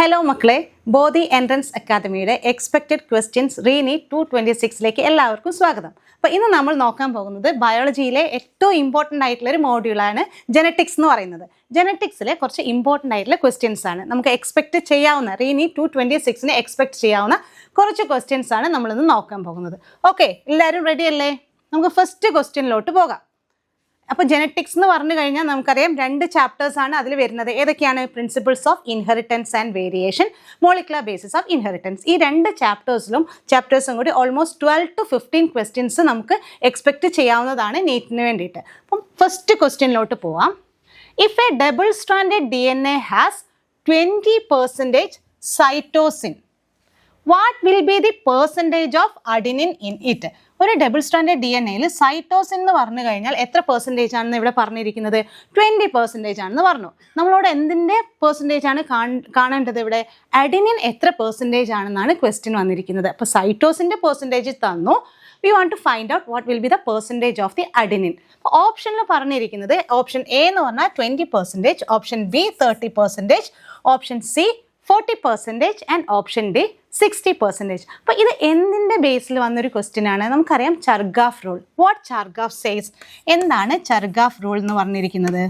Hello മക്കളെ, ബോധി entrance അക്കാദമിയുടെ expected questions റീനീറ്റ് 226ലേക്ക് എല്ലാവർക്കും സ്വാഗതം. അപ്പോൾ ഇന്ന് നമ്മൾ നോക്കാൻ പോകുന്നത് ബയോളജിയിലെ ഏറ്റവും ഇമ്പോർട്ടൻ്റ് ആയിട്ടുള്ള ഒരു മോഡ്യൂളാണ് ജെനറ്റിക്സ് എന്ന് പറയുന്നത്. ജെനറ്റിക്സിലെ കുറച്ച് ഇമ്പോർട്ടൻ്റ് ആയിട്ടുള്ള ക്വസ്റ്റ്യൻസ് ആണ് നമുക്ക് എക്സ്പെക്റ്റ് ചെയ്യാവുന്ന റീനീറ്റ് 226ന് എക്സ്പെക്റ്റ് ചെയ്യാവുന്ന കുറച്ച് ക്വസ്റ്റ്യൻസ് ആണ് നമ്മളിന്ന് നോക്കാൻ പോകുന്നത്. ഓക്കെ, എല്ലാവരും റെഡി അല്ലേ? നമുക്ക് ഫസ്റ്റ് ക്വസ്റ്റ്യനിലോട്ട് പോകാം. അപ്പോൾ ജെനറ്റിക്സ് എന്ന് പറഞ്ഞു കഴിഞ്ഞാൽ നമുക്കറിയാം 2 ചാപ്റ്റേഴ്സ് ആണ് അതിൽ വരുന്നത്. ഏതൊക്കെയാണ്? Principles of inheritance and variation, molecular basis of inheritance. ഈ 2 ചാപ്റ്റേഴ്സും കൂടി ഓൾമോസ്റ്റ് 12 to 15 ക്വസ്റ്റ്യൻസ് നമുക്ക് എക്സ്പെക്റ്റ് ചെയ്യാവുന്നതാണ് നീറ്റിന് വേണ്ടിയിട്ട്. അപ്പം ഫസ്റ്റ് ക്വസ്റ്റ്യനിലോട്ട് പോവാം. If A double stranded DNA has 20% cytosine, what will be the percentage of adenine in it? ഒരു ഡബിൾ സ്ട്രാൻഡഡ് DNA-യിൽ സൈറ്റോസിൻ എന്ന് പറഞ്ഞു കഴിഞ്ഞാൽ എത്ര പെർസെൻറ്റേജ് ആണെന്ന് ഇവിടെ പറഞ്ഞിരിക്കുന്നത്? 20% ആണെന്ന് പറഞ്ഞു. നമ്മളോട് എന്തിൻ്റെ പെർസെൻറ്റേജ് ആണ് കാണേണ്ടത്? ഇവിടെ അഡിനിൻ എത്ര പെർസെൻറ്റേജ് ആണെന്നാണ് ക്വസ്റ്റ്യൻ വന്നിരിക്കുന്നത്. അപ്പോൾ സൈറ്റോസിൻ്റെ പെർസെൻറ്റേജ് തന്നു. We want to find out what will be the percentage of the adenine. അപ്പോൾ ഓപ്ഷനിൽ പറഞ്ഞിരിക്കുന്നത് ഓപ്ഷൻ എ എന്ന് പറഞ്ഞാൽ 20%, option B 30%, option C 40% and option D 60%. അപ്പോൾ ഇത് എന്തിൻ്റെ ബേസിൽ വന്നൊരു ക്വസ്റ്റ്യൻ ആണ്? നമുക്കറിയാം Chargaff rule. What Chargaff says? എന്താണ് ചർഗാഫ് റൂൾ എന്ന് പറഞ്ഞിരിക്കുന്നത്?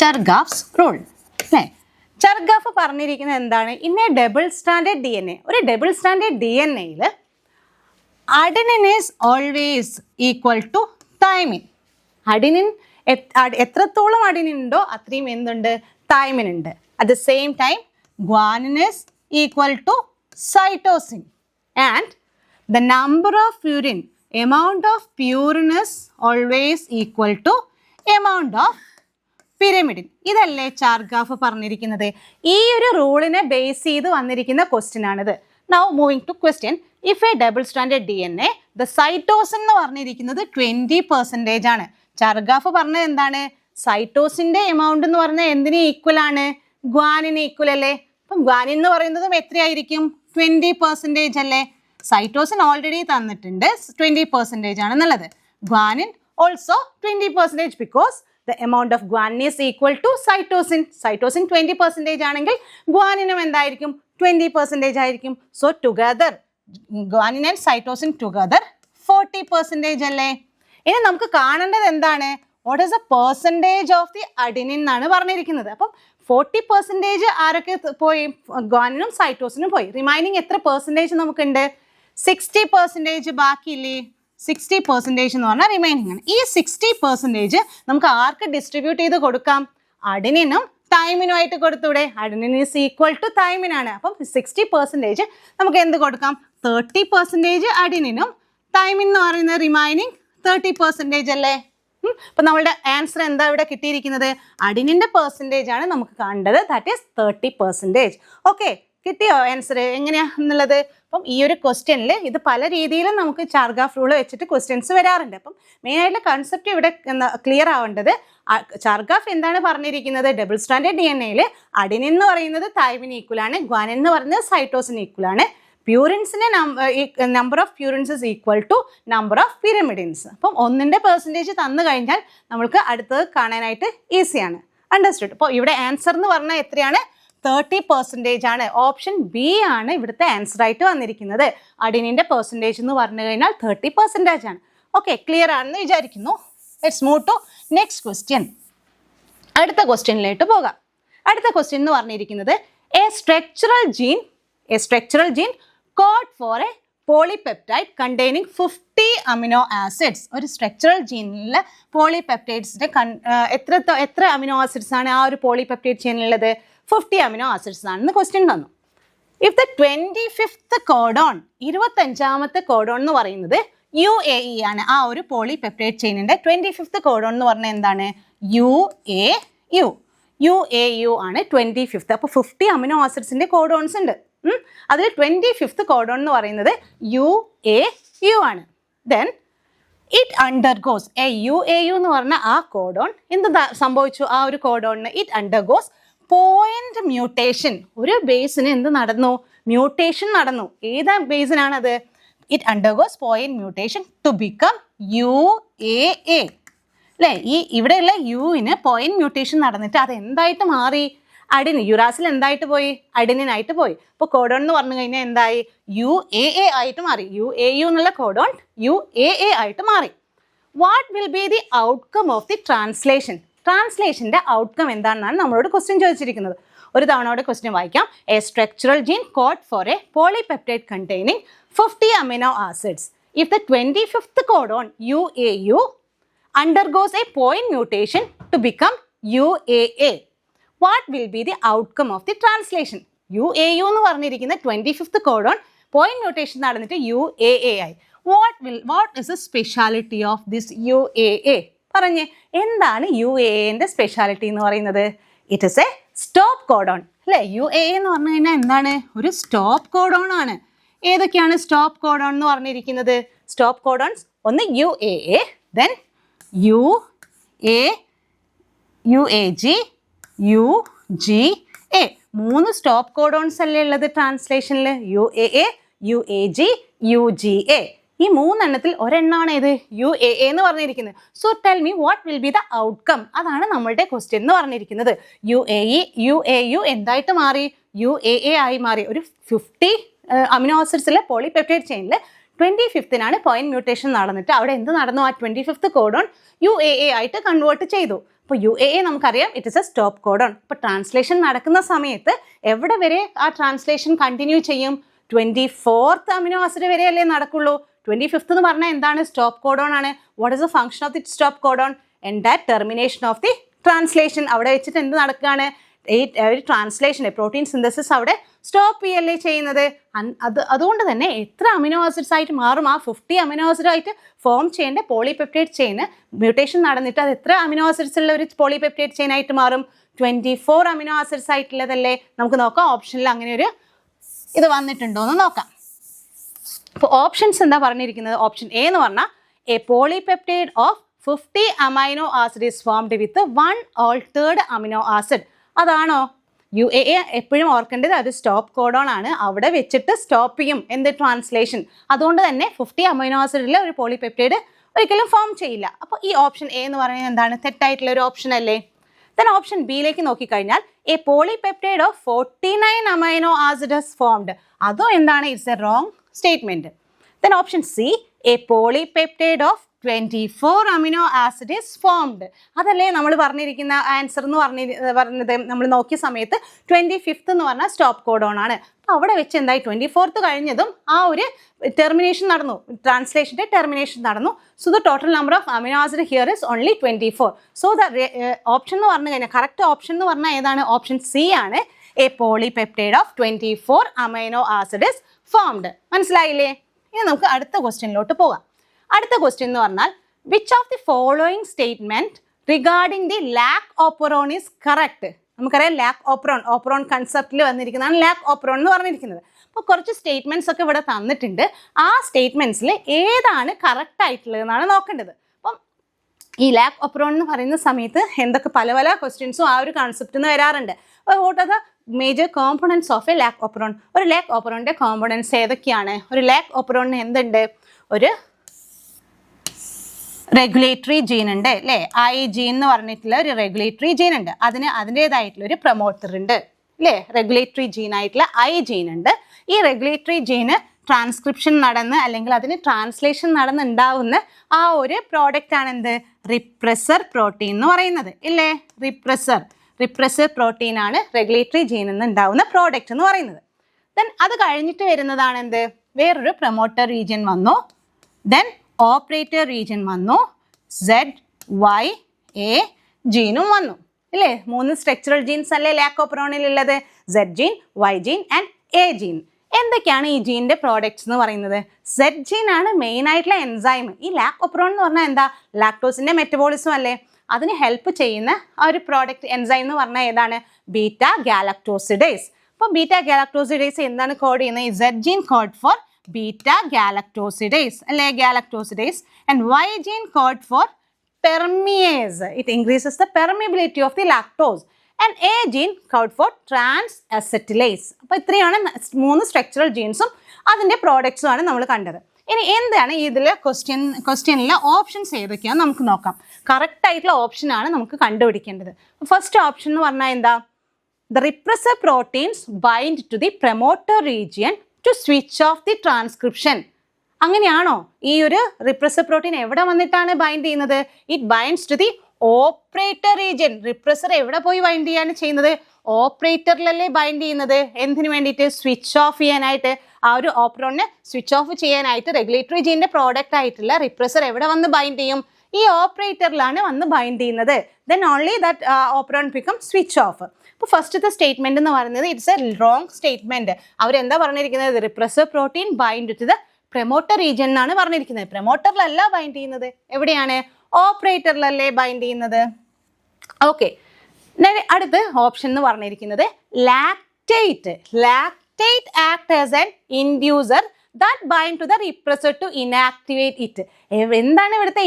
ചർഗാഫ്സ് റൂൾ അല്ലേ? ചർഗാഫ് പറഞ്ഞിരിക്കുന്നത് എന്താണ്? In a double standard DNA, ഒരു ഡബിൾ സ്റ്റാൻഡേർഡ് DNA-യിൽ adenine is always equal to thymine. Adenine എത്രത്തോളം അഡിനിൻ ഉണ്ടോ അത്രയും എന്തുണ്ട്? തൈമിൻ ഉണ്ട്. At the same time guanine is equal to cytosine, and the number of purine, amount of purine is always equal to amount of pyrimidine. ഇതല്ലേ ചാർഗാഫ് പറഞ്ഞിരിക്കുന്നത്? ഈ ഒരു റൂളിനെ base ചെയ്ത് വന്നിരിക്കുന്ന ക്വസ്റ്റ്യൻ ആണിത്. Now moving to question. If a double stranded DNA, the cytosine എന്ന് പറഞ്ഞിരിക്കുന്നത് 20% ആണ്. ചാർഗാഫ് പറഞ്ഞത് എന്താണ്? സൈറ്റോസിൻ്റെ എമൗണ്ട് എന്ന് പറഞ്ഞാൽ എന്തിന് ഈക്വൽ ആണ്? ഗ്വാനിന് ഈക്വൽ അല്ലേ? അപ്പം ഗ്വാനിൻ എന്ന് പറയുന്നതും എത്രയായിരിക്കും? 20% അല്ലേ? സൈറ്റോസിൻ ഓൾറെഡി തന്നിട്ടുണ്ട് 20% ആണെന്നുള്ളത്. Guanine also 20% because the amount of guanine is equal to cytosine. Cytosine 20% ആണെങ്കിൽ ഗ്വാനിനും എന്തായിരിക്കും? 20% ആയിരിക്കും. So together guanine and cytosine together 40% അല്ലേ? ഇനി നമുക്ക് കാണേണ്ടത് എന്താണ്? What is the percentage of the adenine എന്നാണ് പറഞ്ഞിരിക്കുന്നത്. അപ്പം 40% ആരൊക്കെ പോയി? ഗ്വാനിനും സൈറ്റോസിനും പോയി. റിമൈനിങ് എത്ര പെർസെൻറ്റേജ് നമുക്കുണ്ട്? 60% ബാക്കിയില്ലേ? 60% എന്ന് പറഞ്ഞാൽ റിമൈനിങ് ആണ്. ഈ 60% നമുക്ക് ആർക്ക് ഡിസ്ട്രിബ്യൂട്ട് ചെയ്ത് കൊടുക്കാം? അഡിനിനും തൈമിനുമായിട്ട് കൊടുത്തൂടെ? Adenine is equal to thymine ആണ്. അപ്പം 60% നമുക്ക് എന്ത് കൊടുക്കാം? 30% അഡിനിനും തൈമിൻ എന്ന് പറയുന്നത് റിമൈനിങ് 30% അല്ലേ? അപ്പം നമ്മളുടെ ആൻസർ എന്താ ഇവിടെ കിട്ടിയിരിക്കുന്നത്? അഡിനിൻ്റെ പെർസെൻറ്റേജ് ആണ് നമുക്ക് കാണേണ്ടത്. That is 30%. ഓക്കെ, കിട്ടിയോ ആൻസർ? എങ്ങനെയാണെന്നുള്ളത്? അപ്പം ഈ ഒരു ക്വസ്റ്റ്യനിൽ ഇത് പല രീതിയിലും നമുക്ക് ചാർഗാഫ് റൂൾ വെച്ചിട്ട് ക്വസ്റ്റ്യൻസ് വരാറുണ്ട്. അപ്പം മെയിനായിട്ടുള്ള കൺസെപ്റ്റ് ഇവിടെ ക്ലിയർ ആവേണ്ടത്, ചാർഗാഫ് എന്താണ് പറഞ്ഞിരിക്കുന്നത്? ഡബിൾ സ്റ്റാൻഡേർഡ് DNA-യിൽ അഡിനിൻ എന്ന് പറയുന്നത് തൈമിന് ഈക്വൽ ആണ്, ഗ്വാനിൻ എന്ന് പറയുന്നത് സൈറ്റോസിന് ഈക്വൽ ആണ്. പ്യൂറിൻസിൻ്റെ number of purines is equal to number of pyrimidines. അപ്പം ഒന്നിൻ്റെ പെർസെൻറ്റേജ് തന്നു കഴിഞ്ഞാൽ നമ്മൾക്ക് അടുത്തത് കാണാനായിട്ട് ഈസിയാണ്. അണ്ടർസ്റ്റുഡ്? അപ്പോൾ ഇവിടെ ആൻസർ എന്ന് പറഞ്ഞാൽ എത്രയാണ്? 30% ആണ്. ഓപ്ഷൻ ബി ആണ് ഇവിടുത്തെ ആൻസർ ആയിട്ട് വന്നിരിക്കുന്നത്. അഡിനിൻ്റെ പെർസെൻറ്റേജ് എന്ന് പറഞ്ഞു കഴിഞ്ഞാൽ 30% ആണ്. ഓക്കെ, ക്ലിയർ ആണെന്ന് വിചാരിക്കുന്നു. Let's move to next question. അടുത്ത ക്വസ്റ്റ്യനിലേക്ക് പോകാം. അടുത്ത ക്വസ്റ്റ്യൻ എന്ന് പറഞ്ഞിരിക്കുന്നത് a structural gene code for a polypeptide containing 50 amino acids. ഒരു സ്ട്രക്ചറൽ ജീനിലെ പോളിപെപ്റ്റൈഡ്സിൻ്റെ എത്ര അമിനോ ആസിഡ്സ് ആണ് ആ ഒരു പോളിപെപ്റ്റൈഡ് ചെയിനിലുള്ളത്? 50 അമിനോ ആസിഡ്സ് ആണെന്ന് ക്വസ്റ്റ്യൻ തന്നു. ഇഫ് ദ 25th കോഡോൺ, 25ാമത്തെ കോഡോൺ എന്ന് പറയുന്നത് UAE ആണ്. ആ ഒരു പോളിപെപ്റ്റൈഡ് ചെയിനിൻ്റെ 25th കോഡോൺ എന്ന് പറഞ്ഞാൽ എന്താണ്? UAU ആണ് 25th. അപ്പോൾ 50 അമിനോ ആസിഡ്സിൻ്റെ കോഡോൺസ് ഉണ്ട്. അതിൽ 25th കോഡോൺ എന്ന് പറയുന്നത് UAU ആണ്. ദെൻ ഇറ്റ് അണ്ടർഗോസ് UAU എന്ന് പറഞ്ഞ ആ കോഡോൺ എന്ത് സംഭവിച്ചു? ആ ഒരു കോഡോണിന് ഇറ്റ് അണ്ടർഗോസ് പോയിന്റ് മ്യൂട്ടേഷൻ. ഒരു ബേസിന് എന്ത് നടന്നു? മ്യൂട്ടേഷൻ നടന്നു. ഏതാ ബേസിനാണത്? It undergoes point mutation to become UAA അല്ലേ? ഈ ഇവിടെയുള്ള യുവിന് പോയിന്റ് മ്യൂട്ടേഷൻ നടന്നിട്ട് അത് എന്തായിട്ട് മാറി? അഡിനിൻ, യുറാസിൽ എന്തായിട്ട് പോയി? അഡിനിൻ ആയിട്ട് പോയി. അപ്പോൾ കോഡോൺ എന്ന് പറഞ്ഞു കഴിഞ്ഞാൽ എന്തായി? UAA ആയിട്ട് മാറി. UAU എന്നുള്ള കോഡോൺ UAA ആയിട്ട് മാറി. What will be the outcome of the translation? ട്രാൻസ്ലേഷൻ്റെ ഔട്ട്കം എന്താണെന്നാണ് നമ്മളോട് ക്വസ്റ്റ്യൻ ചോദിച്ചിരിക്കുന്നത്. ഒരു തവണയോടെ ക്വസ്റ്റ്യൻ വായിക്കാം. A structural gene code for a polypeptide containing 50 amino acids. If the 25th codon UAU undergoes a point mutation to become UAA, what will be the outcome of the translation? UAU എന്ന് പറഞ്ഞിരിക്കുന്ന 25th codon point mutation നടന്നിട്ട് UAA ആയി. What is the speciality of this UAA? പറഞ്ഞേ, എന്താണ് UAAന്റെ speciality എന്ന് പറയുന്നത്? It is A stop codon അല്ലേ? UAA എന്ന് പറഞ്ഞു കഴിഞ്ഞാൽ എന്താണ്? ഒരു സ്റ്റോപ്പ് കോഡോൺ ആണ്. ഏതൊക്കെയാണ് സ്റ്റോപ്പ് കോഡോൺ എന്ന് പറഞ്ഞിരിക്കുന്നത്? സ്റ്റോപ്പ് കോഡോൺസ് ഒന്ന് UAA, then UAG, UGA. 3 stop codons അല്ലേ ഉള്ളത് ട്രാൻസ്ലേഷനിൽ? UAA, UAG, UGA. ഈ 3 എണ്ണത്തിൽ ഒരെണ്ണമാണ് ഏത്? UAA എന്ന് പറഞ്ഞിരിക്കുന്നത്. So tell me what will be the outcome? അതാണ് നമ്മളുടെ ക്വസ്റ്റ്യൻ എന്ന് പറഞ്ഞിരിക്കുന്നത്. UAU എന്തായിട്ട് മാറി? UAA ആയി മാറി. ഒരു 50 അമിനോ ആസിഡ്സിലെ പോളിപെപ്റ്റൈഡ് ചെയിനിൽ 25th പോയിന്റ് മ്യൂട്ടേഷൻ നടന്നിട്ട് അവിടെ എന്ത് നടന്നു? ആ 25th കോഡോൺ UAA ആയിട്ട് കൺവേർട്ട് ചെയ്തു. അപ്പോൾ UAA നമുക്കറിയാം, it is A stop codon. ഇപ്പോൾ ട്രാൻസ്ലേഷൻ നടക്കുന്ന സമയത്ത് എവിടെ വരെ ആ ട്രാൻസ്ലേഷൻ കണ്ടിന്യൂ ചെയ്യും? 24th അമിനോ ആസിഡ് വരെ അല്ലേ നടക്കുള്ളൂ. 25th എന്ന് പറഞ്ഞാൽ എന്താണ്? സ്റ്റോപ്പ് കോഡോൺ ആണ്. What is the function of the stop codon? End at termination of the translation. അവിടെ വെച്ചിട്ട് എന്ത് നടക്കുകയാണ്? ഒരു ട്രാൻസ്ലേഷൻ, പ്രോട്ടീൻ സിന്തസിസ് അവിടെ സ്റ്റോപ്പ് ചെയ്യല്ലേ ചെയ്യുന്നത്. അതുകൊണ്ട് തന്നെ എത്ര അമിനോ ആസിഡ്സ് ആയിട്ട് മാറും? ആ 50 അമിനോ ആസിഡ് ആയിട്ട് ഫോം ചെയ്യേണ്ട പോളിപെപ്റ്റൈഡ് ചെയിൻ മ്യൂട്ടേഷൻ നടന്നിട്ട് അത് എത്ര അമിനോ ആസിഡ്സ് ഉള്ള ഒരു പോളിപെപ്റ്റൈഡ് ചെയിൻ ആയിട്ട് മാറും? 24 അമിനോ ആസിഡ്സ് ആയിട്ടുള്ളതല്ലേ? നമുക്ക് നോക്കാം ഓപ്ഷനിൽ അങ്ങനെ ഒരു ഇത് വന്നിട്ടുണ്ടോ എന്ന് നോക്കാം. അപ്പോൾ ഓപ്ഷൻസ് എന്താ പറഞ്ഞിരിക്കുന്നത്? ഓപ്ഷൻ എ എന്ന് പറഞ്ഞാൽ A polypeptide of 50 amino acid is formed with 1 altered amino acid. അതാണോ? UAA എപ്പോഴും ഓർക്കേണ്ടത് അത് സ്റ്റോപ്പ് കോഡോൺ ആണ്. അവിടെ വെച്ചിട്ട് സ്റ്റോപ്പ് ചെയ്യും എന്ത്? ട്രാൻസ്ലേഷൻ. അതുകൊണ്ട് തന്നെ 50 അമൈനോ ആസിഡിലെ ഒരു പോളിപെപ്റ്റൈഡ് ഒരിക്കലും ഫോം ചെയ്യില്ല. അപ്പോൾ ഈ ഓപ്ഷൻ എ എന്ന് പറയുന്നത് എന്താണ്? തെറ്റായിട്ടുള്ള ഒരു ഓപ്ഷൻ അല്ലേ? ദെൻ ഓപ്ഷൻ ബിയിലേക്ക് നോക്കിക്കഴിഞ്ഞാൽ A polypeptide of 49 amino acid is formed. അതോ എന്താണ്? It's A wrong statement. Then option C A polypeptide of 24 amino acid is formed. അതല്ലേ നമ്മൾ പറഞ്ഞിരിക്കുന്ന ആൻസർ എന്ന് പറഞ്ഞത്. നമ്മൾ നോക്കിയ സമയത്ത് 25th എന്ന് പറഞ്ഞാൽ സ്റ്റോപ്പ് കോഡോൺ ആണ്. അപ്പോൾ അവിടെ വെച്ച് എന്തായി? 24th കഴിഞ്ഞതും ആ ഒരു ടെർമിനേഷൻ നടന്നു, ട്രാൻസ്ലേഷൻ്റെ ടെർമിനേഷൻ നടന്നു. So the total number of amino acid here is only 24. So the option എന്ന് പറഞ്ഞു കഴിഞ്ഞാൽ കറക്റ്റ് ഓപ്ഷൻ എന്ന് പറഞ്ഞാൽ ഏതാണ്? ഓപ്ഷൻ സി ആണ്. A polypeptide of 24 amino acid is formed. മനസ്സിലായില്ലേ? ഇനി നമുക്ക് അടുത്ത ക്വസ്റ്റ്യനിലോട്ട് പോകാം. അടുത്ത ക്വസ്റ്റ്യൻ എന്ന് പറഞ്ഞാൽ which of the following statement regarding the lakh operon is correct? നമുക്കറിയാം ലാക്ക് ഓപ്പറോൺ കൺസെപ്റ്റിൽ വന്നിരിക്കുന്നതാണ് ലാക്ക് ഓപ്പറോൺ എന്ന് പറഞ്ഞിരിക്കുന്നത്. അപ്പോൾ കുറച്ച് സ്റ്റേറ്റ്മെന്റ്സ് ഒക്കെ ഇവിടെ തന്നിട്ടുണ്ട്. ആ സ്റ്റേറ്റ്മെന്റ്സിൽ ഏതാണ് കറക്റ്റ് ആയിട്ടുള്ളതെന്നാണ് നോക്കേണ്ടത്. അപ്പം ഈ ലാക്ക് ഓപ്പറോൺ എന്ന് പറയുന്ന സമയത്ത് എന്തൊക്കെ പല ക്വസ്റ്റ്യൻസും ആ ഒരു കൺസെപ്റ്റിൽ നിന്ന് വരാറുണ്ട്. അപ്പോൾ what are the major components of A lakh operon? ഒരു ലാക്ക് ഓപ്പറോണിൻ്റെ കോമ്പണൻസ് ഏതൊക്കെയാണ്? ഒരു ലാക്ക് ഓപ്പറോണിന് എന്തുണ്ട്? ഒരു റെഗുലേറ്ററി ജീൻ ഉണ്ട് അല്ലേ? IG എന്ന് പറഞ്ഞിട്ടുള്ള ഒരു റെഗുലേറ്ററി ജീൻ ഉണ്ട്. അതിൻ്റേതായിട്ടുള്ള ഒരു പ്രൊമോട്ടർ ഉണ്ട് അല്ലേ? റെഗുലേറ്ററി ജീൻ ആയിട്ടുള്ള IG ഉണ്ട്. ഈ റെഗുലേറ്ററി ജീന് ട്രാൻസ്ക്രിപ്ഷൻ നടന്ന് അല്ലെങ്കിൽ അതിന് ട്രാൻസ്ലേഷൻ നടന്നുണ്ടാവുന്ന ആ ഒരു പ്രോഡക്റ്റ് ആണ് എന്ത്? റിപ്രസർ പ്രോട്ടീൻ എന്ന് പറയുന്നത് ഇല്ലേ? റിപ്രസർ പ്രോട്ടീൻ ആണ് റെഗുലേറ്ററി ജീനിൽ നിന്ന് ഉണ്ടാവുന്ന പ്രോഡക്റ്റ് എന്ന് പറയുന്നത്. ദെൻ അത് കഴിഞ്ഞിട്ട് വരുന്നതാണ് എന്ത്? വേറൊരു പ്രൊമോട്ടർ റീജിയൻ വന്നു, ദെൻ ഓപ്പറേറ്റർ റീജിയൻ വന്നു, ZYA ജീനും വന്നു ഇല്ലേ? 3 സ്ട്രക്ചറൽ ജീൻസ് അല്ലേ ലാക്ക് ഓപ്പറോണിലുള്ളത്? Z gene, Y gene and A gene. എന്തൊക്കെയാണ് ഈ ജീൻ്റെ പ്രോഡക്ട്സ് എന്ന് പറയുന്നത്? Z ജീൻ ആണ് മെയിൻ ആയിട്ടുള്ള എൻസൈം. ഈ ലാക്ക് ഓപ്പറോൺ എന്ന് പറഞ്ഞാൽ എന്താ? ലാക്ടോസിൻ്റെ മെറ്റബോളിസം അല്ലേ? അതിന് ഹെൽപ്പ് ചെയ്യുന്ന ആ ഒരു പ്രോഡക്റ്റ് എൻസൈം എന്ന് പറഞ്ഞാൽ ഏതാണ്? Beta galactosidase. അപ്പോൾ ബീറ്റ ഗാലക്ടോസിഡേസ് എന്താണ് കോഡ് ചെയ്യുന്നത്? Z gene code for beta galactosidase അല്ലേ? galactosidase and Y gene code for permease. It increases the permeability of the lactose and A gene code for trans acetylase. അപ്പോൾ ഇത്രയാണ് 3 structural ജീൻസും അതിൻ്റെ പ്രോഡക്ട്സും ആണ് നമ്മൾ കണ്ടത്. ഇനി എന്താണ് ഇതിൽ ക്വസ്റ്റ്യനിലെ ഓപ്ഷൻസ് ഏതൊക്കെയാണെന്ന് നമുക്ക് നോക്കാം. കറക്റ്റ് ആയിട്ടുള്ള ഓപ്ഷനാണ് നമുക്ക് കണ്ടുപിടിക്കേണ്ടത്. ഫസ്റ്റ് ഓപ്ഷൻ എന്ന് പറഞ്ഞാൽ എന്താ? the repressor proteins bind to the promoter region to switch off the transcription. അങ്ങനെയാണോ? ഈ ഒരു റിപ്രസർ പ്രോട്ടീൻ എവിടെ വന്നിട്ടാണ് ബൈൻഡ് ചെയ്യുന്നത്? It binds to the operator region. Repressor എവിടെ പോയി ബൈൻഡ് ചെയ്യാണ് ചെയ്യുന്നത്? ഓപ്പറേറ്ററിലല്ലേ ബൈൻഡ് ചെയ്യുന്നത്. എന്തിനു വേണ്ടിയിട്ട്? സ്വിച്ച് ഓഫ് ചെയ്യാനായിട്ട്. ആ ഒരു ഓപ്പറോണിനെ സ്വിച്ച് ഓഫ് ചെയ്യാനായിട്ട് റെഗുലേറ്ററി ജീനിന്റെ പ്രോഡക്റ്റ് ആയിട്ടുള്ള റിപ്രസർ എവിടെ വന്ന് ബൈൻഡ് ചെയ്യും? ഈ ഓപ്പറേറ്ററിലാണ് വന്ന് ബൈൻഡ് ചെയ്യുന്നത്. Then only that operon become switch off. ഇപ്പോൾ ഫസ്റ്റത്തെ സ്റ്റേറ്റ്മെന്റ് എന്ന് പറയുന്നത് ഇറ്റ്സ് എ റോങ് സ്റ്റേറ്റ്മെന്റ്. അവരെന്താ പറഞ്ഞിരിക്കുന്നത്? Repressor protein bind to the promoter region എന്നാണ് പറഞ്ഞിരിക്കുന്നത്. പ്രൊമോട്ടറിലല്ല ബൈൻഡ് ചെയ്യുന്നത്. എവിടെയാണ്? ഓപ്പറേറ്ററിലല്ലേ ബൈൻഡ് ചെയ്യുന്നത്. ഓക്കെ, അടുത്ത ഓപ്ഷൻ എന്ന് പറഞ്ഞിരിക്കുന്നത് lactate. Lactate act as an inducer that bind to the repressor to inactivate it. എന്താണ് ഇവിടുത്തെ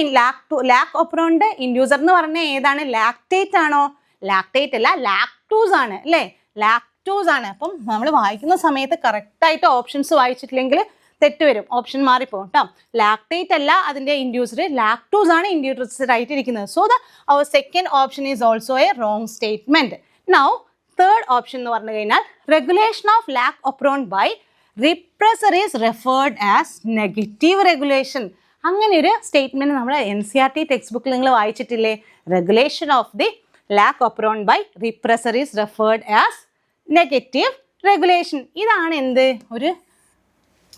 ലാക് ഓപ്പറോണിന്റെ ഇൻഡ്യൂസർ എന്ന് പറഞ്ഞാൽ ഏതാണ്? ലാക്റ്റേറ്റ് ആണോ? ലാക്റ്റേറ്റ് അല്ല, ലാക്ടൂസ് ആണ് അല്ലേ? ലാക്ടൂസ് ആണ്. അപ്പം നമ്മൾ വായിക്കുന്ന സമയത്ത് കറക്റ്റായിട്ട് ഓപ്ഷൻസ് വായിച്ചിട്ടില്ലെങ്കിൽ തെറ്റ് വരും, ഓപ്ഷൻ മാറിപ്പോകും കേട്ടോ. ലാക്റ്റേറ്റ് അല്ല അതിൻ്റെ ഇൻഡ്യൂസർ, ലാക്ടൂസ് ആണ് ഇൻഡ്യൂസർ ആയിട്ട് ഇരിക്കുന്നത്. So our second option is also a wrong statement. Now third option എന്ന് പറഞ്ഞു കഴിഞ്ഞാൽ regulation of lac operon by repressor is referred as negative regulation. അങ്ങനെ ഒരു സ്റ്റേറ്റ്മെന്റ് നമ്മൾ NCERT ടെക്സ്റ്റ് ബുക്കിൽ നിങ്ങൾ വായിച്ചിട്ടില്ലേ? Regulation of the lac operon by repressor is referred as negative regulation. ഇതാണ് എന്ത്? ഒരു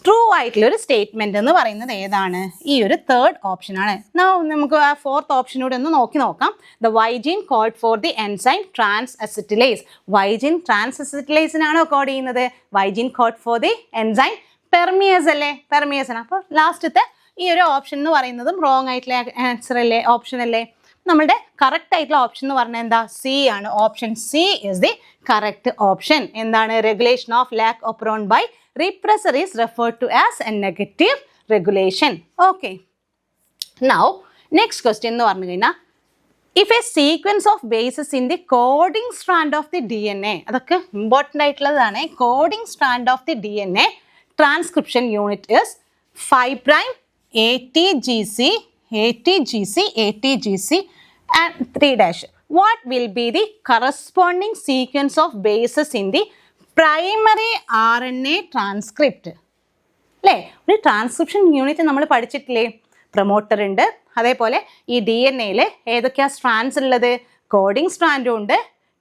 ട്രൂ ആയിട്ടുള്ള ഒരു സ്റ്റേറ്റ്മെന്റ് എന്ന് പറയുന്നത് ഏതാണ്? ഈ ഒരു തേർഡ് ഓപ്ഷനാണ്. നമുക്ക് ആ ഫോർത്ത് ഓപ്ഷനൂടെ ഒന്ന് നോക്കാം. The Y gene code for the enzyme transacetylase. Y gene ട്രാൻസ് അസിറ്റിലേസിനാണോ കോഡ് ചെയ്യുന്നത്? Y gene code for the enzyme permease അല്ലേ? പെർമിയസ് ആണ്. അപ്പോൾ ലാസ്റ്റത്തെ ഈ ഒരു ഓപ്ഷൻ എന്ന് പറയുന്നതും റോങ് ആയിട്ടുള്ള ആൻസർ അല്ലേ? ഓപ്ഷൻ അല്ലേ? നമ്മളുടെ കറക്റ്റ് ആയിട്ടുള്ള ഓപ്ഷൻ എന്ന് പറഞ്ഞാൽ എന്താ? സി ആണ്. Option C is the correct option. എന്താണ്? Regulation of lac operon by repressor is referred to as a negative regulation. Okay. Now, next question എന്ന് പറഞ്ഞു കഴിഞ്ഞാൽ if a sequence of bases in the coding strand of the DNA, അതൊക്കെ important ആയിട്ടുള്ളതാണ്. Coding strand of the DNA transcription unit is 5' ATGC and 3'. What will be the corresponding sequence of bases in the primary RNA transcript? അല്ലേ? ഒരു transcription unit നമ്മൾ പഠിച്ചിട്ടില്ലേ? Promoter ഉണ്ട്, അതേപോലെ ഈ DNA ഏതൊക്കെയാണ് strands ഉള്ളത്? കോഡിംഗ് സ്ട്രാൻഡും ഉണ്ട്,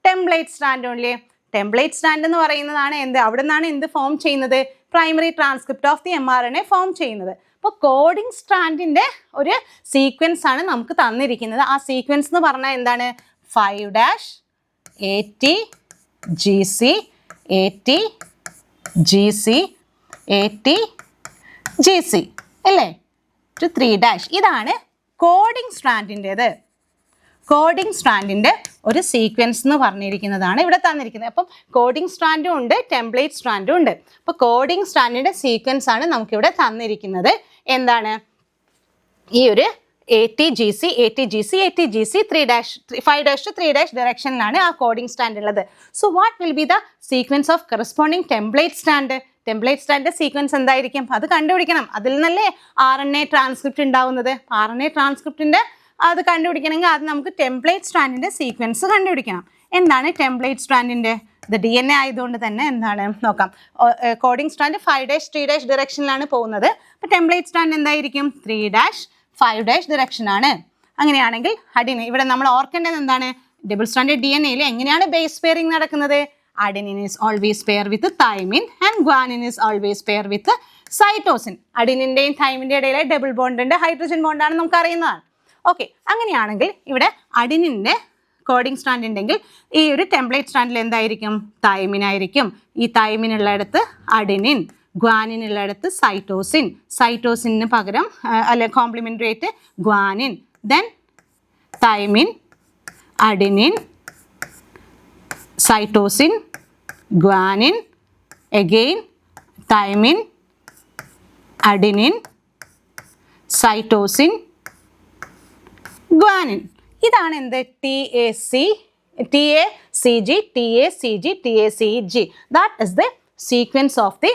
ടെംപ്ലേറ്റ് സ്ട്രാൻഡും ഇല്ലേ? ടെംപ്ലേറ്റ് സ്ട്രാൻഡ് എന്ന് പറയുന്നതാണ് എന്ത്? അവിടെ നിന്നാണ് എന്ത് ഫോം ചെയ്യുന്നത്? Primary transcript of the mRNA form ചെയ്യുന്നത്. അപ്പോൾ കോഡിംഗ് സ്ട്രാൻഡിൻ്റെ ഒരു സീക്വൻസ് ആണ് നമുക്ക് തന്നിരിക്കുന്നത്. ആ സീക്വൻസ് എന്ന് പറഞ്ഞാൽ എന്താണ്? 5' ATGC അല്ലേ? 3'. ഇതാണ് കോഡിംഗ് സ്ട്രാൻഡിൻ്റെത്. കോഡിംഗ് സ്ട്രാൻഡിൻ്റെ ഒരു സീക്വൻസ് എന്ന് പറഞ്ഞിരിക്കുന്നതാണ് ഇവിടെ തന്നിരിക്കുന്നത്. അപ്പം കോഡിംഗ് സ്ട്രാൻഡും ഉണ്ട്, ടെംപ്ലേറ്റ് സ്ട്രാൻഡും ഉണ്ട്. അപ്പോൾ കോഡിംഗ് സ്ട്രാൻഡിൻ്റെ സീക്വൻസ് ആണ് നമുക്കിവിടെ തന്നിരിക്കുന്നത്. എന്താണ്? ഈ ഒരു ATGC 3' 5' to 3' ഡയറക്ഷനിലാണ് ആ കോഡിംഗ് സ്റ്റാൻഡ് ഉള്ളത്. So what will be the sequence of corresponding template stand? Template സ്റ്റാൻഡിൻ്റെ സീക്വൻസ് എന്തായിരിക്കും? അത് കണ്ടുപിടിക്കണം. അതിൽ നിന്നല്ലേ RNA ട്രാൻസ്ക്രിപ്റ്റ് ഉണ്ടാവുന്നത്. RNA ട്രാൻസ്ക്രിപ്റ്റിൻ്റെ അത് കണ്ടുപിടിക്കണമെങ്കിൽ അത് നമുക്ക് ടെംപ്ലേറ്റ് സ്റ്റാൻഡിൻ്റെ സീക്വൻസ് കണ്ടുപിടിക്കണം. എന്താണ് ടെംപ്ലേറ്റ് സ്റ്റാൻഡിൻ്റെ? ഇത് DNA ആയതുകൊണ്ട് തന്നെ എന്താണ് നോക്കാം. കോഡിംഗ് സ്റ്റാൻഡ് 5' 3' ഡയറക്ഷനിലാണ് പോകുന്നത്. അപ്പോൾ ടെംപ്ലേറ്റ് സ്റ്റാൻഡ് എന്തായിരിക്കും? 3' 5' ഡയറക്ഷൻ ആണ്. അങ്ങനെയാണെങ്കിൽ അഡിനിൻ ഇവിടെ നമ്മൾ ഓർക്കേണ്ടത് എന്താണ്? ഡബിൾ സ്റ്റാൻഡേർഡ് DNA എങ്ങനെയാണ് ബേസ് പെയറിംഗ് നടക്കുന്നത്? Adenine is always pair with thymine and guanine is always pair with cytosine. അഡിനിൻ്റെയും തൈമിൻ്റെ ഇടയിലെ ഡബിൾ ബോണ്ട് ഉണ്ട്, ഹൈഡ്രജൻ ബോണ്ടാണ് നമുക്ക് അറിയുന്നതാണ്. ഓക്കെ, അങ്ങനെയാണെങ്കിൽ ഇവിടെ അഡിനിൻ്റെ കോഡിംഗ് സ്റ്റാൻഡ് ഉണ്ടെങ്കിൽ ഈ ഒരു ടെംപ്ലേറ്റ് സ്റ്റാൻഡിൽ എന്തായിരിക്കും? തൈമിൻ ആയിരിക്കും. ഈ തൈമിനുള്ളിടത്ത് അഡിനിൻ, ഗ്വാനിനുള്ളിടത്ത് സൈറ്റോസിൻ, സൈറ്റോസിന് പകരം അല്ലെ കോംപ്ലിമെൻ്ററി ആയിട്ട് guanine, then thymine, adenine, cytosine, guanine, again thymine, adenine, cytosine, guanine. ഇതാണ് എന്ത്? TACG. That is the sequence of the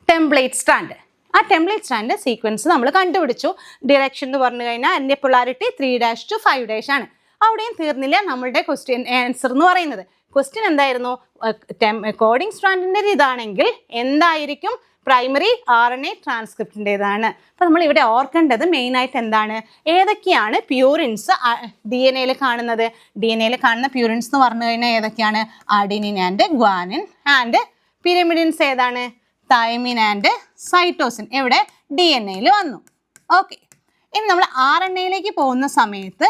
template strand. ആ ടെംപ്ലേറ്റ് സ്റ്റാൻഡിൻ്റെ സീക്വൻസ് നമ്മൾ കണ്ടുപിടിച്ചു. ഡിറക്ഷൻ എന്ന് പറഞ്ഞു കഴിഞ്ഞാൽ അതിൻ്റെ പൊളാരിറ്റി 3' to 5' ആണ്. അവിടെയും തീർന്നില്ല നമ്മളുടെ ക്വസ്റ്റ്യൻ ആൻസർ എന്ന് പറയുന്നത്. ക്വസ്റ്റ്യൻ എന്തായിരുന്നു? കോഡിംഗ് സ്ട്രാൻഡിൻ്റെ ഇതാണെങ്കിൽ എന്തായിരിക്കും? പ്രൈമറി RNA ട്രാൻസ്ക്രിപ്റ്റിൻ്റെതാണ്. അപ്പോൾ നമ്മൾ ഇവിടെ ഓർക്കേണ്ടത് മെയിനായിട്ട് എന്താണ്? ഏതൊക്കെയാണ് പ്യൂരിൻസ് DNA കാണുന്നത്? DNA കാണുന്ന പ്യൂരിൻസ് എന്ന് പറഞ്ഞു കഴിഞ്ഞാൽ ഏതൊക്കെയാണ്? Adenine and guanine and pyrimidines ഏതാണ്? Thymine and cytosine. എവിടെ? DNA വന്നു. ഓക്കെ, ഇനി നമ്മൾ RNA പോകുന്ന സമയത്ത്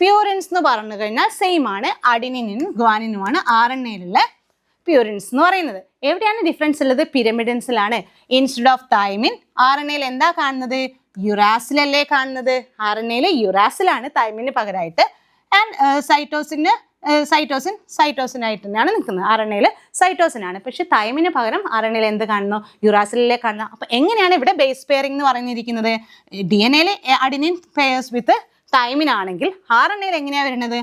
പ്യൂരിൻസ് എന്ന് പറഞ്ഞു കഴിഞ്ഞാൽ സെയിം ആണ്. അഡിനിനും ഗ്വാനിനുമാണ് RNA പ്യൂരിൻസ് എന്ന് പറയുന്നത്. എവിടെയാണ് ഡിഫറൻസ് ഉള്ളത്? പിരമിഡിൻസിലാണ്. ഇൻസ്റ്റെഡ് ഓഫ് തൈമിൻ RNA എന്താ കാണുന്നത്? യുറാസിലല്ലേ കാണുന്നത്? RNA യുറാസിലാണ് തൈമിന് പകരമായിട്ട്. ആൻഡ് സൈറ്റോസിൻ ആയിട്ട് തന്നെയാണ് നിൽക്കുന്നത്. RNA സൈറ്റോസിനാണ്. പക്ഷെ തൈമിന് പകരം RNA എന്ത് കാണുന്നു? യുറാസിലെ കാണുന്നു. അപ്പോൾ എങ്ങനെയാണ് ഇവിടെ ബേസ് പെയറിംഗ് എന്ന് പറഞ്ഞിരിക്കുന്നത്? DNA അഡിനിൻ പെയർസ് വിത്ത് തൈമിൻ ആണെങ്കിൽ RNA എങ്ങനെയാണ് വരുന്നത്?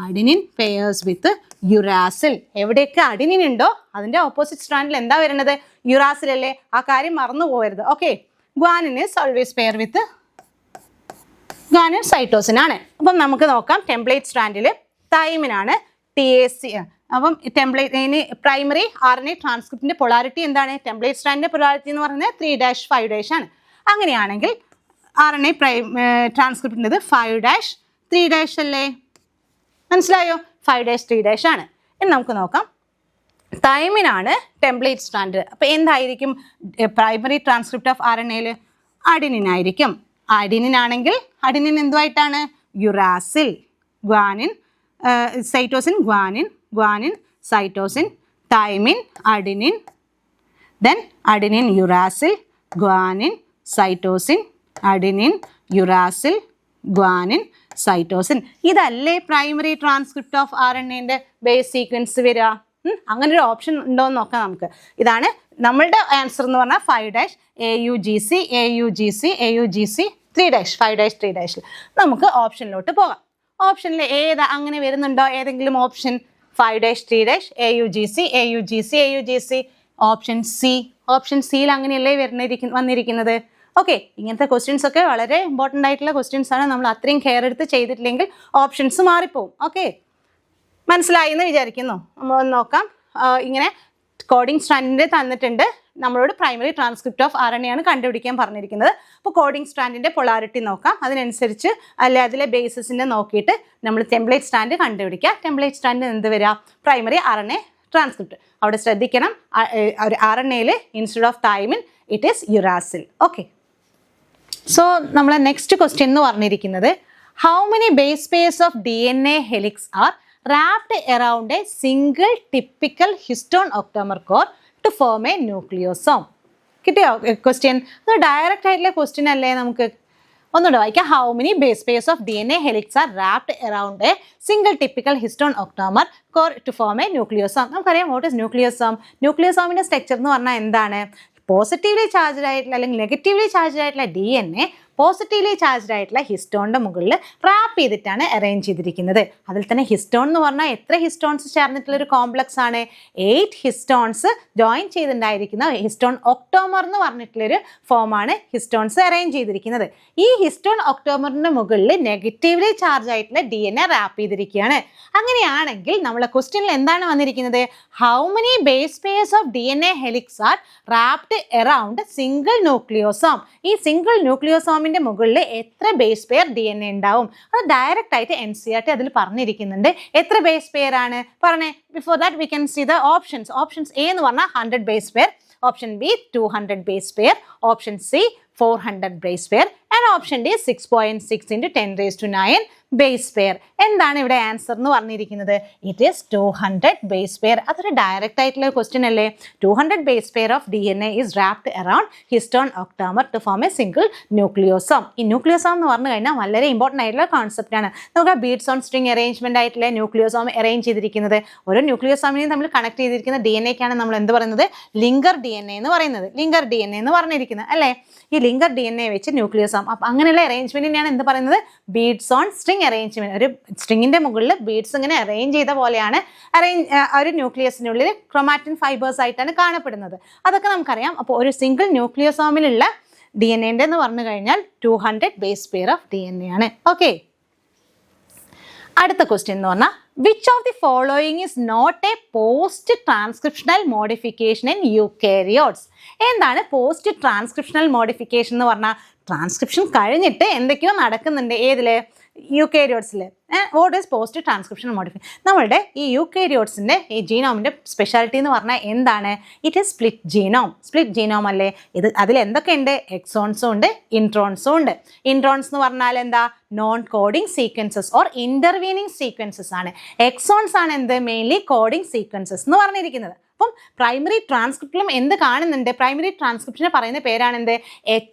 അഡിനിൻ പെയർസ് വിത്ത് യുറാസിൽ. എവിടെയൊക്കെ അഡിനിൻ ഉണ്ടോ അതിൻ്റെ ഓപ്പോസിറ്റ് സ്ട്രാൻഡിൽ എന്താ വരുന്നത്? യുറാസിൽ അല്ലേ? ആ കാര്യം മറന്നു പോകരുത്. Okay, guanine is always pair with guanine cytosine ആണ്. അപ്പം നമുക്ക് നോക്കാം. ടെംപ്ലേറ്റ് സ്ട്രാൻഡിൽ തൈമിനാണ് TAC. അപ്പം ഇനി പ്രൈമറി RNA ട്രാൻസ്ക്രിപ്റ്റിൻ്റെ പൊളാരിറ്റി എന്താണ്? ടെംപ്ലേറ്റ് സ്ട്രാൻഡിൻ്റെ പൊളാരിറ്റി എന്ന് പറയുന്നത് 3' 5' ആണ്. അങ്ങനെയാണെങ്കിൽ RNA ട്രാൻസ്ക്രിപ്റ്റിൻ്റെത് 5' 3' അല്ലേ? മനസ്സിലായോ? 5' 3' ആണ്. ഇനി നമുക്ക് നോക്കാം. തൈമിനാണ് ടെംപ്ലേറ്റ് സ്ട്രാൻഡ്. അപ്പോൾ എന്തായിരിക്കും primary transcript of RNA? Adenine ആയിരിക്കും. അഡിനിൻ ആണെങ്കിൽ അഡിനിൻ എന്തുമായിട്ടാണ്? Uracil. Guanine cytosine, guanine cytosine, thymine adenine, then adenine uracil, guanine cytosine, adenine uracil, guanine cytosine. ഇതല്ലേ primary transcript of RNA base sequence വരിക? അങ്ങനെ ഒരു option ഉണ്ടോ എന്ന് നോക്കാം നമുക്ക്. ഇതാണ് നമ്മളുടെ ആൻസർ എന്ന് പറഞ്ഞാൽ 5' AUGC 3' 5' 3'. നമുക്ക് ഓപ്ഷനിലോട്ട് പോകാം. ഓപ്ഷനിൽ ഏതാ അങ്ങനെ വരുന്നുണ്ടോ? ഏതെങ്കിലും option? 5' 3' AUGC. Option C. Option സിയിൽ അങ്ങനെയല്ലേ വന്നിരിക്കുന്നത്. ഓക്കെ, ഇങ്ങനത്തെ ക്വസ്റ്റ്യൻസ് ഒക്കെ വളരെ ഇമ്പോർട്ടൻ്റ് ആയിട്ടുള്ള ക്വസ്റ്റ്യൻസ് ആണ്. നമ്മൾ അത്രയും കെയർ എടുത്ത് ചെയ്തിട്ടില്ലെങ്കിൽ ഓപ്ഷൻസ് മാറിപ്പോവും. ഓക്കെ, മനസ്സിലായി എന്ന് വിചാരിക്കുന്നു. നമ്മളൊന്ന് നോക്കാം. ഇങ്ങനെ കോഡിംഗ് സ്ട്രാൻഡിൻ്റെ തന്നിട്ടുണ്ട്. നമ്മളോട് പ്രൈമറി ട്രാൻസ്ക്രിപ്റ്റ് ഓഫ് RNA ആണ് കണ്ടുപിടിക്കാൻ പറഞ്ഞിരിക്കുന്നത്. അപ്പോൾ കോഡിംഗ് സ്ട്രാൻഡിൻ്റെ പൊളാരിറ്റി നോക്കാം. അതിനനുസരിച്ച് അതിലെ ബേസിസിനെ നോക്കിയിട്ട് നമ്മൾ ടെംപ്ലേറ്റ് സ്ട്രാൻഡ് കണ്ടുപിടിക്കുക. ടെംപ്ലേറ്റ് സ്ട്രാൻഡ് എന്ത് വരിക? Primary RNA transcript. അവിടെ ശ്രദ്ധിക്കണം, RNA instead of thymine it is uracil. Okay, so നമ്മളെ നെക്സ്റ്റ് ക്വസ്റ്റ്യൻ എന്ന് പറഞ്ഞിരിക്കുന്നത് how many base pairs of DNA helix are wrapped around a single typical histone octamer core to form a nucleosome. കിട്ടിയോ question? അത് direct ആയിട്ടുള്ള question അല്ലേ? നമുക്ക് ഒന്നുകൂടെ വായിക്കാം. How many base pairs of DNA helix are wrapped around a single typical histone octamer core to form a nucleosome. നമുക്കറിയാം what is nucleosome. ന്യൂക്ലിയോസോമിൻ്റെ structure എന്ന് പറഞ്ഞാൽ എന്താണ്? പോസിറ്റീവ്ലി ചാർജ്ഡ് ആയിട്ടുള്ള അല്ലെങ്കിൽ നെഗറ്റീവ്ലി ചാർജ്ഡ് ആയിട്ടുള്ള DNA പോസിറ്റീവ്ലി ചാർജ്ഡ് ആയിട്ടുള്ള ഹിസ്റ്റോണിൻ്റെ മുകളിൽ റാപ്പ് ചെയ്തിട്ടാണ് അറേഞ്ച് ചെയ്തിരിക്കുന്നത്. അതിൽ തന്നെ ഹിസ്റ്റോൺ എന്ന് പറഞ്ഞാൽ എത്ര ഹിസ്റ്റോൺസ് ചേർന്നിട്ടുള്ളൊരു കോംപ്ലക്സ് ആണ്? 8 ഹിസ്റ്റോൺസ് ജോയിൻ ചെയ്തിട്ടുണ്ടായിരിക്കുന്ന ഹിസ്റ്റോൺ ഒക്ടോമർ എന്ന് പറഞ്ഞിട്ടുള്ളൊരു ഫോമാണ് ഹിസ്റ്റോൺസ് അറേഞ്ച് ചെയ്തിരിക്കുന്നത്. ഈ ഹിസ്റ്റോൺ ഒക്ടോമറിൻ്റെ മുകളിൽ നെഗറ്റീവ്ലി ചാർജ് ആയിട്ടുള്ള DNA റാപ്പ് ചെയ്തിരിക്കുകയാണ്. അങ്ങനെയാണെങ്കിൽ നമ്മളെ ക്വസ്റ്റ്യനിൽ എന്താണ് വന്നിരിക്കുന്നത്? How many base pairs of DNA helix are wrapped around single nucleosome. ഈ സിംഗിൾ ന്യൂക്ലിയോസോമിൻ്റെ മുകളിൽ എത്ര ബേസ് പെയർ DNA ഉണ്ടാവും? അത് ഡയറക്റ്റ് ആയിട്ട് NCERT അതിൽ പറഞ്ഞിരിക്കുന്നുണ്ട്. എത്ര ബേസ് പെയർ ആണ് പറഞ്ഞേ? Before that we can see the options. Options A എന്ന് പറഞ്ഞാൽ 100 base pair, option B 200 base pair, option C 400 base pair and option D 6.6 × 10⁹ base pair. എന്താണ് ഇവിടെ ആൻസർ എന്ന് പറഞ്ഞിരിക്കുന്നത്? It is 200 base pair. അതൊരു direct ആയിട്ടുള്ള ക്വസ്റ്റ്യൻ അല്ലേ? 200 base pair of DNA is wrapped around histone octamer to form a single nucleosome. ഈ nucleosome എന്ന് പറഞ്ഞു കഴിഞ്ഞാൽ വളരെ ഇമ്പോർട്ടൻ്റ് ആയിട്ടുള്ള കോൺസെപ്റ്റ് ആണ്. നമുക്ക് ബീഡ്സ് ഓൺ സ്ട്രിങ് അറേഞ്ച്മെൻ്റ് ആയിട്ടുള്ള ന്യൂക്ലിയോസോം അറേഞ്ച് ചെയ്തിരിക്കുന്നത്. ഓരോ ന്യൂക്ലിയോസോമിനെയും നമ്മൾ കണക്ട് ചെയ്തിരിക്കുന്ന DNAക്കാണ് നമ്മൾ എന്ത് പറയുന്നത്? ലിങ്കർ DNA എന്ന് പറയുന്നത്. ലിങ്കർ DNA എന്ന് പറഞ്ഞിരിക്കുന്നത് അല്ലേ? ഈ ലിങ്കർ DNA വെച്ച് ന്യൂക്ലിയോസോം. അപ്പം അങ്ങനെയുള്ള അറേഞ്ച്മെൻറ്റിനെയാണ് എന്ത് പറയുന്നത്? Beads on string arrangement. ഒരു സ്ട്രിങ്ങിൻ്റെ മുകളിൽ ബീഡ്സ് ഇങ്ങനെ അറേഞ്ച് ചെയ്ത പോലെയാണ് ഒരു ന്യൂക്ലിയസിനുള്ളിൽ ക്രോമാറ്റിൻ ഫൈബേഴ്സ് ആയിട്ടാണ് കാണപ്പെടുന്നത്. അതൊക്കെ നമുക്കറിയാം. അപ്പോൾ ഒരു സിംഗിൾ ന്യൂക്ലിയോസോമിലുള്ള DNA എന്ന് പറഞ്ഞു കഴിഞ്ഞാൽ 200 ബേസ് പെയർ ഓഫ് DNA ആണ്. ഓക്കെ, അടുത്ത ക്വസ്റ്റ്യൻ എന്ന് പറഞ്ഞാൽ which of the following is not a post transcriptional modification in eukaryotes? എന്താണ് പോസ്റ്റ് ട്രാൻസ്ക്രിപ്ഷണൽ മോഡിഫിക്കേഷൻ എന്ന് പറഞ്ഞാൽ? ട്രാൻസ്ക്രിപ്ഷൻ കഴിഞ്ഞിട്ട് എന്തൊക്കെയോ നടക്കുന്നുണ്ട് ഏതില്? യൂക്കാരിയോട്സിൽ. What is post transcriptional modification? നമ്മളുടെ ഈ യൂക്കാരിയോട്സിൻ്റെ ഈ ജീനോമിൻ്റെ സ്പെഷ്യാലിറ്റി എന്ന് പറഞ്ഞാൽ എന്താണ്? It is split genome. Split genome അല്ലേ ഇത്? അതിൽ എന്തൊക്കെയുണ്ട്? എക്സോൺസും ഉണ്ട്, ഇൻട്രോൺസും ഉണ്ട്. ഇൻട്രോൺസ് എന്ന് പറഞ്ഞാൽ എന്താ? Non coding sequences or intervening sequences ആണ്. എക്സോൺസ് ആണ് എന്ത്? മെയിൻലി കോഡിങ് സീക്വൻസസ് എന്ന് പറഞ്ഞിരിക്കുന്നത്. അപ്പം പ്രൈമറി ട്രാൻസ്ക്രിപ്റ്റിലും എന്ത് കാണുന്നുണ്ട്? പ്രൈമറി ട്രാൻസ്ക്രിപ്ഷനെ പറയുന്ന പേരാണ് എന്ത്?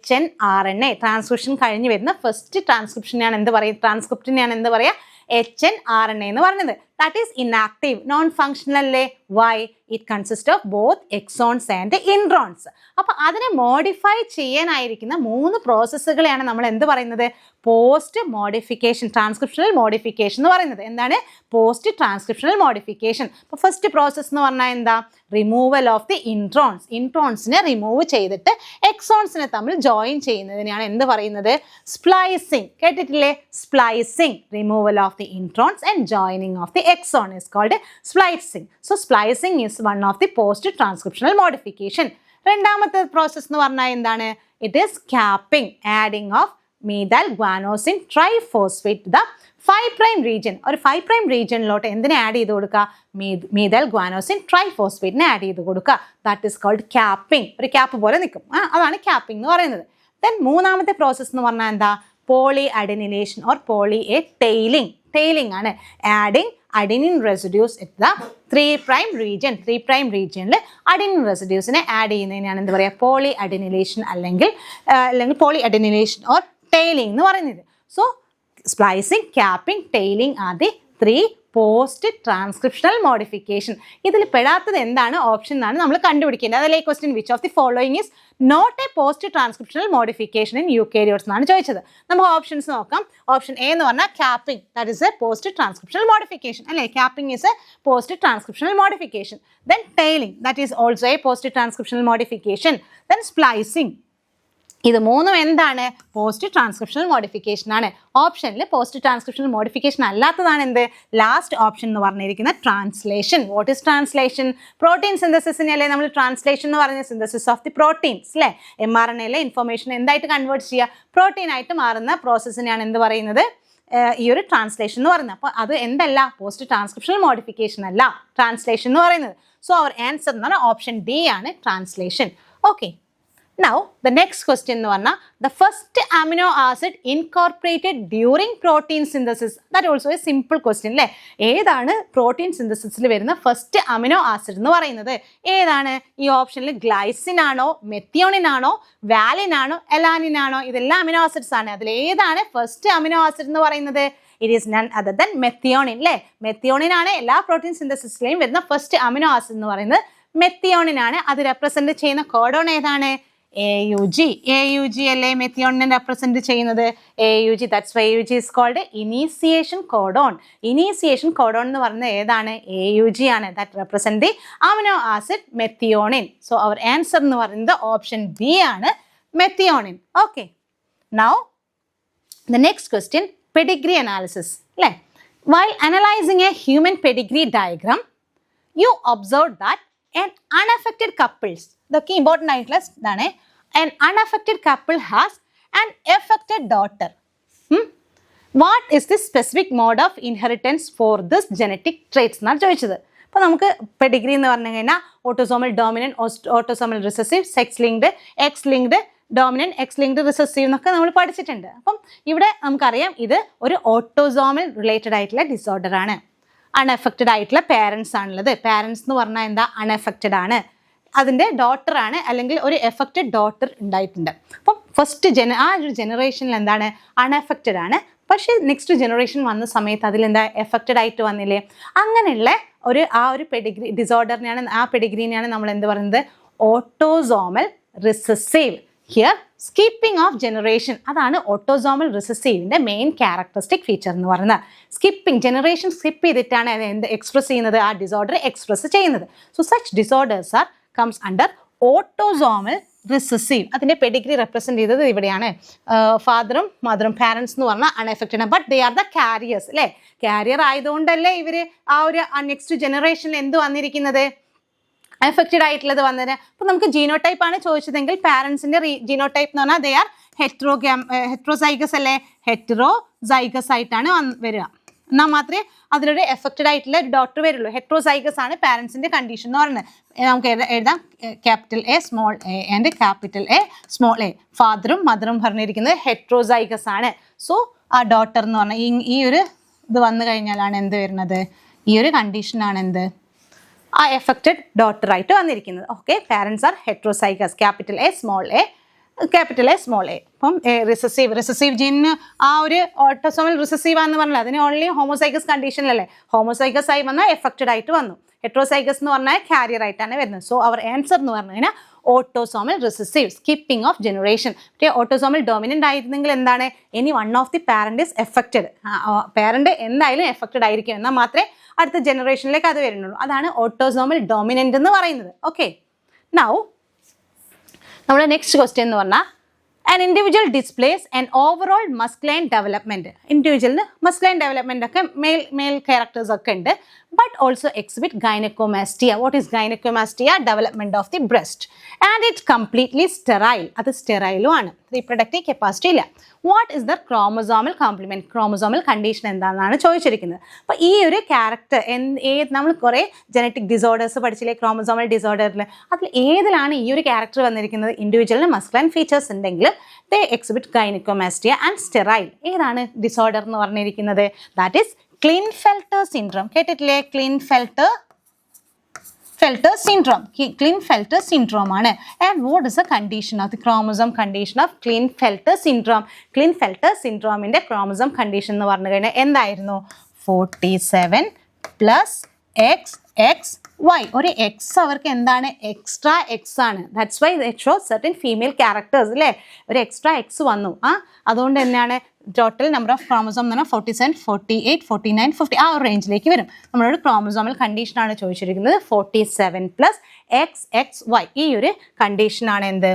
HNRNA. ട്രാൻസ്ക്രിപ്ഷൻ കഴിഞ്ഞ് വരുന്ന ഫസ്റ്റ് ട്രാൻസ്ക്രിപ്ഷനെയാണ് എന്ത് പറയുക? ട്രാൻസ്ക്രിപ്റ്റിനെയാണ് എന്ത് പറയുക? HNRNA എന്ന് പറയുന്നത്. That is inactive, non functional അല്ലേ? Why? It consist of both exons and introns. അപ്പോൾ അതിനെ മോഡിഫൈ ചെയ്യാനായിരിക്കുന്ന 3 പ്രോസസ്സുകളെയാണ് നമ്മൾ എന്ത് പറയുന്നത്? പോസ്റ്റ് മോഡിഫിക്കേഷൻ, ട്രാൻസ്ക്രിപ്ഷണൽ മോഡിഫിക്കേഷൻ എന്ന് പറയുന്നത്. എന്താണ്? Post transcriptional modification. അപ്പോൾ ഫസ്റ്റ് പ്രോസസ്സ് എന്ന് പറഞ്ഞാൽ എന്താ? Removal of the introns. ഇൻട്രോൺസിനെ റിമൂവ് ചെയ്തിട്ട് എക്സോൺസിനെ തമ്മിൽ ജോയിൻ ചെയ്യുന്നതിനെയാണ് എന്ത് പറയുന്നത്? സ്പ്ലൈസിങ്. കേട്ടിട്ടില്ലേ? Splicing. Removal of the introns and joining of the exon is called splicing. So splicing is one of the post transcriptional modification. രണ്ടാമത്തെ പ്രോസസ് എന്ന് പറഞ്ഞാൽ എന്താണ്? It is capping, adding of methyl guanosine triphosphate to the 5' region. ഒരു 5' regionിലോട്ട് എന്തിനെ add ചെയ്ത് കൊടുക്കുക? methyl guanosine triphosphate add ചെയ്ത് കൊടുക്കുക. That is called capping. ഒരു ക്യാപ്പ് പോലെ നിൽക്കും. അതാണ് capping എന്ന് പറയുന്നത്. Then മൂന്നാമത്തെ പ്രോസസ് എന്ന് പറഞ്ഞാൽ എന്താ? Polyadenylation or poly A tailing. Tailing ആണ്. Adding adenine residues in the 3' region. 3' regionിൽ അഡിനിൻ റെസിഡ്യൂസിനെ ആഡ് ചെയ്യുന്നതിനാണ് എന്ത് പറയുക? പോളി അഡെനിലേഷൻ അല്ലെങ്കിൽ പോളി അഡെനിലേഷൻ ഓർ ടെയിലിംഗ് എന്ന് പറയുന്നത്. So splicing, capping, tailing are the 3 post transcriptional modification. ഇതിൽ പെടാത്തത് എന്താണ്? ഓപ്ഷൻ എന്നാണ് നമ്മൾ കണ്ടുപിടിക്കേണ്ടത്. അതിലെ question which of the following is not a post transcriptional modification in eukaryotes എന്നാണ് ചോദിച്ചത്. നമുക്ക് ഓപ്ഷൻസ് നോക്കാം. ഓപ്ഷൻ എ എന്ന് പറഞ്ഞാൽ capping, that is a post transcriptional modification അല്ലേ? Capping is a post transcriptional modification. Then tailing, that is also a post transcriptional modification. Then splicing. ഇത് മൂന്നും എന്താണ്? പോസ്റ്റ് ട്രാൻസ്ക്രിപ്ഷണൽ മോഡിഫിക്കേഷൻ ആണ്. ഓപ്ഷനിൽ പോസ്റ്റ് ട്രാൻസ്ക്രിപ്ഷണൽ മോഡിഫിക്കേഷൻ അല്ലാത്തതാണ് എന്ത്? Last option എന്ന് പറഞ്ഞിരിക്കുന്ന translation. What is translation? Protein സിന്തസിസിനെ അല്ലേ നമ്മൾ ട്രാൻസ്ലേഷൻ എന്ന് പറയുന്നത്? സിന്തസിസ് ഓഫ് ദി പ്രോട്ടീൻസ് അല്ലേ? mRNAയിലെ ഇൻഫർമേഷൻ എന്തായിട്ട് കൺവേർട്ട് ചെയ്യുക? പ്രോട്ടീൻ ആയിട്ട് മാറുന്ന പ്രോസസ്സിനെയാണ് എന്ത് പറയുന്നത്? ഈ ഒരു ട്രാൻസ്ലേഷൻ എന്ന് പറയുന്നത്. അപ്പോൾ അത് എന്തല്ല? പോസ്റ്റ് ട്രാൻസ്ക്രിപ്ഷണൽ മോഡിഫിക്കേഷൻ അല്ല, ട്രാൻസ്ലേഷൻ എന്ന് പറയുന്നത്. സോ അവർ ആൻസർ എന്ന് പറഞ്ഞാൽ ഓപ്ഷൻ ഡി ആണ്, translation. Okay. Now the next question എന്ന് പറഞ്ഞാൽ the first amino acid incorporated during protein synthesis. That also a simple question അല്ലേ? ഏതാണ് പ്രോട്ടീൻ സിന്തസിസിൽ വരുന്ന ഫസ്റ്റ് അമിനോ ആസിഡ് എന്ന് പറയുന്നത്? ഏതാണ്? ഈ ഓപ്ഷനിൽ ഗ്ലൈസിൻ ആണോ, മെത്തിയോണിൻ ആണോ, വാലിൻ ആണോ, എലാനിൻ ആണോ? ഇതെല്ലാം അമിനോ ആസിഡ്സ് ആണ്. അതിൽ ഏതാണ് ഫസ്റ്റ് അമിനോ ആസിഡ് എന്ന് പറയുന്നത്? It is none other than methionine അല്ലേ? മെത്തിയോണിൻ ആണ് എല്ലാ പ്രോട്ടീൻ സിന്തസിസിലെയും വരുന്ന ഫസ്റ്റ് അമിനോ ആസിഡ് എന്ന് പറയുന്നത്. മെത്തിയോണിൻ ആണ്. അത് റെപ്രസെന്റ് ചെയ്യുന്ന കോഡോൺ ഏതാണ്? AUG. AUG അല്ലേ മെത്തിയോണിനെ റെപ്രസെന്റ് ചെയ്യുന്നത്? AUG. That's why AUG is called initiation codon. Initiation codon എന്ന് പറയുന്നത് ഏതാണ്? AUG ആണ്. That represent the amino acid methionine. So അവർ ആൻസർ എന്ന് പറയുന്നത് ഓപ്ഷൻ ബി ആണ്, methionine. Okay. Now the next question, pedigree analysis അല്ലേ? While analyzing a human pedigree diagram, you observed that an unaffected couples, ഇതൊക്കെ important ആയിട്ടുള്ള ഇതാണ്. An unaffected couple has an affected daughter. What is the specific mode of inheritance for this genetic traits എന്നാണ് ചോദിച്ചത്. അപ്പോൾ നമുക്ക് Pedigree എന്ന് പറഞ്ഞു കഴിഞ്ഞാൽ autosomal dominant, autosomal recessive, sex linked, X linked, dominant, X linked, recessive എന്നൊക്കെ നമ്മൾ പഠിച്ചിട്ടുണ്ട്. അപ്പം ഇവിടെ നമുക്കറിയാം ഇത് ഒരു ഓട്ടോസോമൽ റിലേറ്റഡ് ആയിട്ടുള്ള ഡിസോർഡർ ആണ്. അൺഎഫക്റ്റഡ് ആയിട്ടുള്ള പേരൻസ് ആണുള്ളത്. പേരൻസ് എന്ന് പറഞ്ഞാൽ എന്താ? അൺഎഫക്റ്റഡ് ആണ്. അതിൻ്റെ ഡോട്ടറാണ്, അല്ലെങ്കിൽ ഒരു എഫക്റ്റഡ് ഡോട്ടർ ഉണ്ടായിട്ടുണ്ട്. അപ്പം ഫസ്റ്റ് ആ ഒരു ജനറേഷനിൽ എന്താണ്? അൺഎഫക്റ്റഡ് ആണ്. പക്ഷേ നെക്സ്റ്റ് ജനറേഷൻ വന്ന സമയത്ത് അതിലെന്താ? എഫക്റ്റഡ് ആയിട്ട് വന്നില്ലേ? അങ്ങനെയുള്ള ആ ഒരു പെഡിഗ്രി ഡിസോർഡറിനെയാണ്, ആ പെഡിഗ്രീനെയാണ് നമ്മൾ എന്ത് പറയുന്നത്? Autosomal recessive. Here skipping of generation, അതാണ് ഓട്ടോസോമൽ റിസസീവിൻ്റെ മെയിൻ ക്യാരക്ടറിസ്റ്റിക് ഫീച്ചർ എന്ന് പറയുന്നത്. സ്കിപ്പിംഗ്, ജനറേഷൻ സ്കിപ്പ് ചെയ്തിട്ടാണ് എന്ത് എക്സ്പ്രസ് ചെയ്യുന്നത്? ആ ഡിസോർഡർ എക്സ്പ്രസ് ചെയ്യുന്നത്. So such disorders are comes under autosomal recessive. അതിൻ്റെ പെഡിഗ്രി റെപ്രസെൻറ്റ് ചെയ്തത് ഇവിടെയാണ്. ഫാദറും മദറും പാരൻസ് എന്ന് പറഞ്ഞാൽ unaffected, but they are the carriers അല്ലേ. കാരിയർ ആയതുകൊണ്ടല്ലേ ഇവർ ആ ഒരു നെക്സ്റ്റ് ജനറേഷനിൽ എന്ത് വന്നിരിക്കുന്നത്, എഫക്റ്റഡ് ആയിട്ടുള്ളത് വന്നത്. അപ്പോൾ നമുക്ക് ജീനോടൈപ്പ് ആണ് ചോദിച്ചതെങ്കിൽ പാരൻസിൻ്റെ ജീനോടൈപ്പ് എന്ന് പറഞ്ഞാൽ ദേ ആർ ഹെട്രോസൈഗസ് അല്ലേ, ഹെട്രോസൈഗസ് ആയിട്ടാണ് വരിക. എന്നാൽ മാത്രമേ അതിലൊരു എഫക്റ്റഡ് ആയിട്ടുള്ള ഒരു ഡോക്ടർ വരുള്ളൂ. ഹെട്രോസൈഗസ് ആണ് പാരൻസിൻ്റെ കണ്ടീഷൻ എന്ന് പറയുന്നത്. നമുക്ക് എഴുതാം capital A small A and capital A small A. ഫാദറും മദറും പറഞ്ഞിരിക്കുന്നത് ഹെട്രോസൈഗസ് ആണ്. സോ ആ ഡോട്ടർ എന്ന് പറഞ്ഞാൽ ഈ ഒരു ഇത് വന്നു കഴിഞ്ഞാലാണ് എന്ത് വരുന്നത്, ഈ ഒരു കണ്ടീഷനാണ് എന്ത്, ആ എഫക്റ്റഡ് ഡോട്ടറായിട്ട് വന്നിരിക്കുന്നത്. Okay, parents R heterozygous, capital A small A, capital A small A. അപ്പം റിസസീവ് ജീനിന് ആ ഒരു ഓട്ടോസോമൽ റിസസീവ് ആണെന്ന് പറഞ്ഞാൽ അതിന് ഓൺലി ഹോമോസൈഗസ് കണ്ടീഷനിലല്ലേ, ഹോമോസൈഗസ് ആയി വന്നാൽ എഫക്റ്റഡ് ആയിട്ട് വന്നു. ഹെട്രോസൈഗസ് എന്ന് പറഞ്ഞാൽ കാരിയർ ആയിട്ടാണ് വരുന്നത്. സോ അവർ ആൻസർ എന്ന് പറഞ്ഞു കഴിഞ്ഞാൽ autosomal recessive, skipping of generation. Autosomal dominant ആയിരുന്നെങ്കിൽ എന്താണ്, any one of the parent is affected, parent എന്തായാലും എഫക്റ്റഡ് ആയിരിക്കും, എന്നാൽ മാത്രമേ അടുത്ത ജനറേഷനിലേക്ക് അത് വരുന്നുള്ളൂ. അതാണ് ഓട്ടോസോമൽ ഡോമിനൻ്റ് എന്ന് പറയുന്നത്. ഓക്കെ, നൗ നമ്മുടെ നെക്സ്റ്റ് ക്വസ്റ്റ്യൻ എന്ന് പറഞ്ഞാൽ an individual displays an overall masculine development. ഇൻഡിവിജ്വലിന് മസ്കുലൈൻ ഡെവലപ്മെൻ്റ് ഒക്കെ മെയിൽ ക്യാരക്ടേഴ്സ് ഒക്കെ ഉണ്ട്, but also exhibit gynaecomastia. What is gynaecomastia? Development of the breast and it completely sterile. അത് സ്റ്റെറൈലും ആണ്, റീപ്രൊഡക്റ്റീവ് കപ്പാസിറ്റി ഇല്ല. What is the chromosomal complement? Chromosomal condition എന്താണെന്നാണ് ചോദിച്ചിരിക്കുന്നത്. അപ്പോൾ ഈ ഒരു ക്യാരക്ടർ നമ്മൾ കുറേ ജനറ്റിക് ഡിസോർഡേഴ്സ് പഠിച്ചില്ലേ, ക്രോമസോമൽ ഡിസോർഡറിൽ, അതിൽ ഏതിലാണ് ഈ ഒരു ക്യാരക്ടർ വന്നിരിക്കുന്നത്? ഇൻഡിവിജ്വലിന് മസ്കുലൈൻ ഫീച്ചേഴ്സ് ഉണ്ടെങ്കിൽ they exhibit gynaecomastia and sterile. ഏതാണ് ഡിസോർഡർ എന്ന് പറഞ്ഞിരിക്കുന്നത്? That is Klinefelter syndrome. കേട്ടിട്ടില്ലേ? Klinefelter syndrome. Klinefelter syndrome ആണ്. And what is the condition of the chromosome condition of Klinefelter syndrome? Klinefelter syndromeന്റെ chromosome condition എന്ന് പറഞ്ഞു കഴിഞ്ഞാൽ എന്തായിരുന്നു? 47 plus XXY. ഒരു എക്സ് അവർക്ക് എന്താണ്? എക്സ്ട്രാ എക്സ് ആണ്. That's why it shows certain female characters അല്ലേ. ഒരു എക്സ്ട്രാ എക്സ് വന്നു. അതുകൊണ്ട് തന്നെയാണ് ടോട്ടൽ നമ്പർ ഓഫ് ക്രോമസോം എന്ന് പറഞ്ഞാൽ 47, 48, 49, 50 ആ ഒരു റേഞ്ചിലേക്ക് വരും. നമ്മളോട് ക്രോമസോമൽ കണ്ടീഷനാണ് ചോദിച്ചിരിക്കുന്നത്. 47 plus XXY. ഈ ഒരു കണ്ടീഷനാണ് എന്ത്,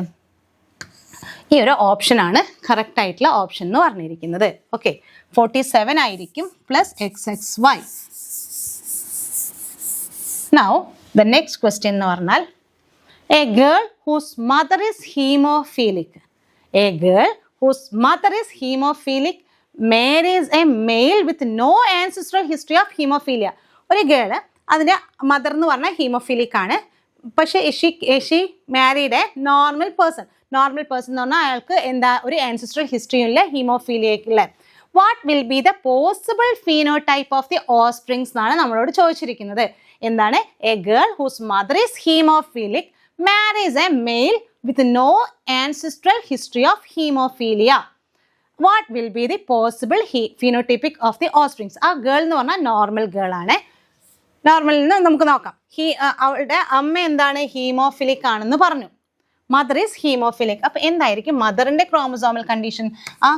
ഈ ഒരു ഓപ്ഷനാണ് കറക്റ്റ് ആയിട്ടുള്ള ഓപ്ഷൻ എന്ന് പറഞ്ഞിരിക്കുന്നത്. ഓക്കെ, 47 ആയിരിക്കും plus XXY. Now the next question എന്ന് പറഞ്ഞാൽ a girl whose mother is hemophilic. A girl whose mother is hemophilic marries a male with no ancestral history of hemophilia. ഒരു ഗേൾ, അതിൻ്റെ mother എന്ന് പറഞ്ഞാൽ haemophilic ആണ്, പക്ഷേ she married a normal person. Normal person എന്ന് പറഞ്ഞാൽ അയാൾക്ക് എന്താ ഒരു ആൻസിസ്ട്രൽ ഹിസ്റ്ററിയും ഇല്ല, ഹീമോഫീലിയയില്ല. What will be the possible phenotype of the offsprings എന്നാണ് നമ്മളോട് ചോദിച്ചിരിക്കുന്നത്. എന്താണ്? A girl whose mother is haemophilic marries a male with no ancestral history of hemophilia. What will be the possible phenotypic of the offsprings? ആ girl എന്ന് പറഞ്ഞാൽ normal girl ആണ്. നോർമലിൽ നിന്ന് നമുക്ക് നോക്കാം. അവളുടെ അമ്മ എന്താണ്? ഹീമോഫിലിക് ആണെന്ന് പറഞ്ഞു. Mother is haemophilic. അപ്പോൾ എന്തായിരിക്കും മദറിൻ്റെ ക്രോമസോമൽ കണ്ടീഷൻ? ആ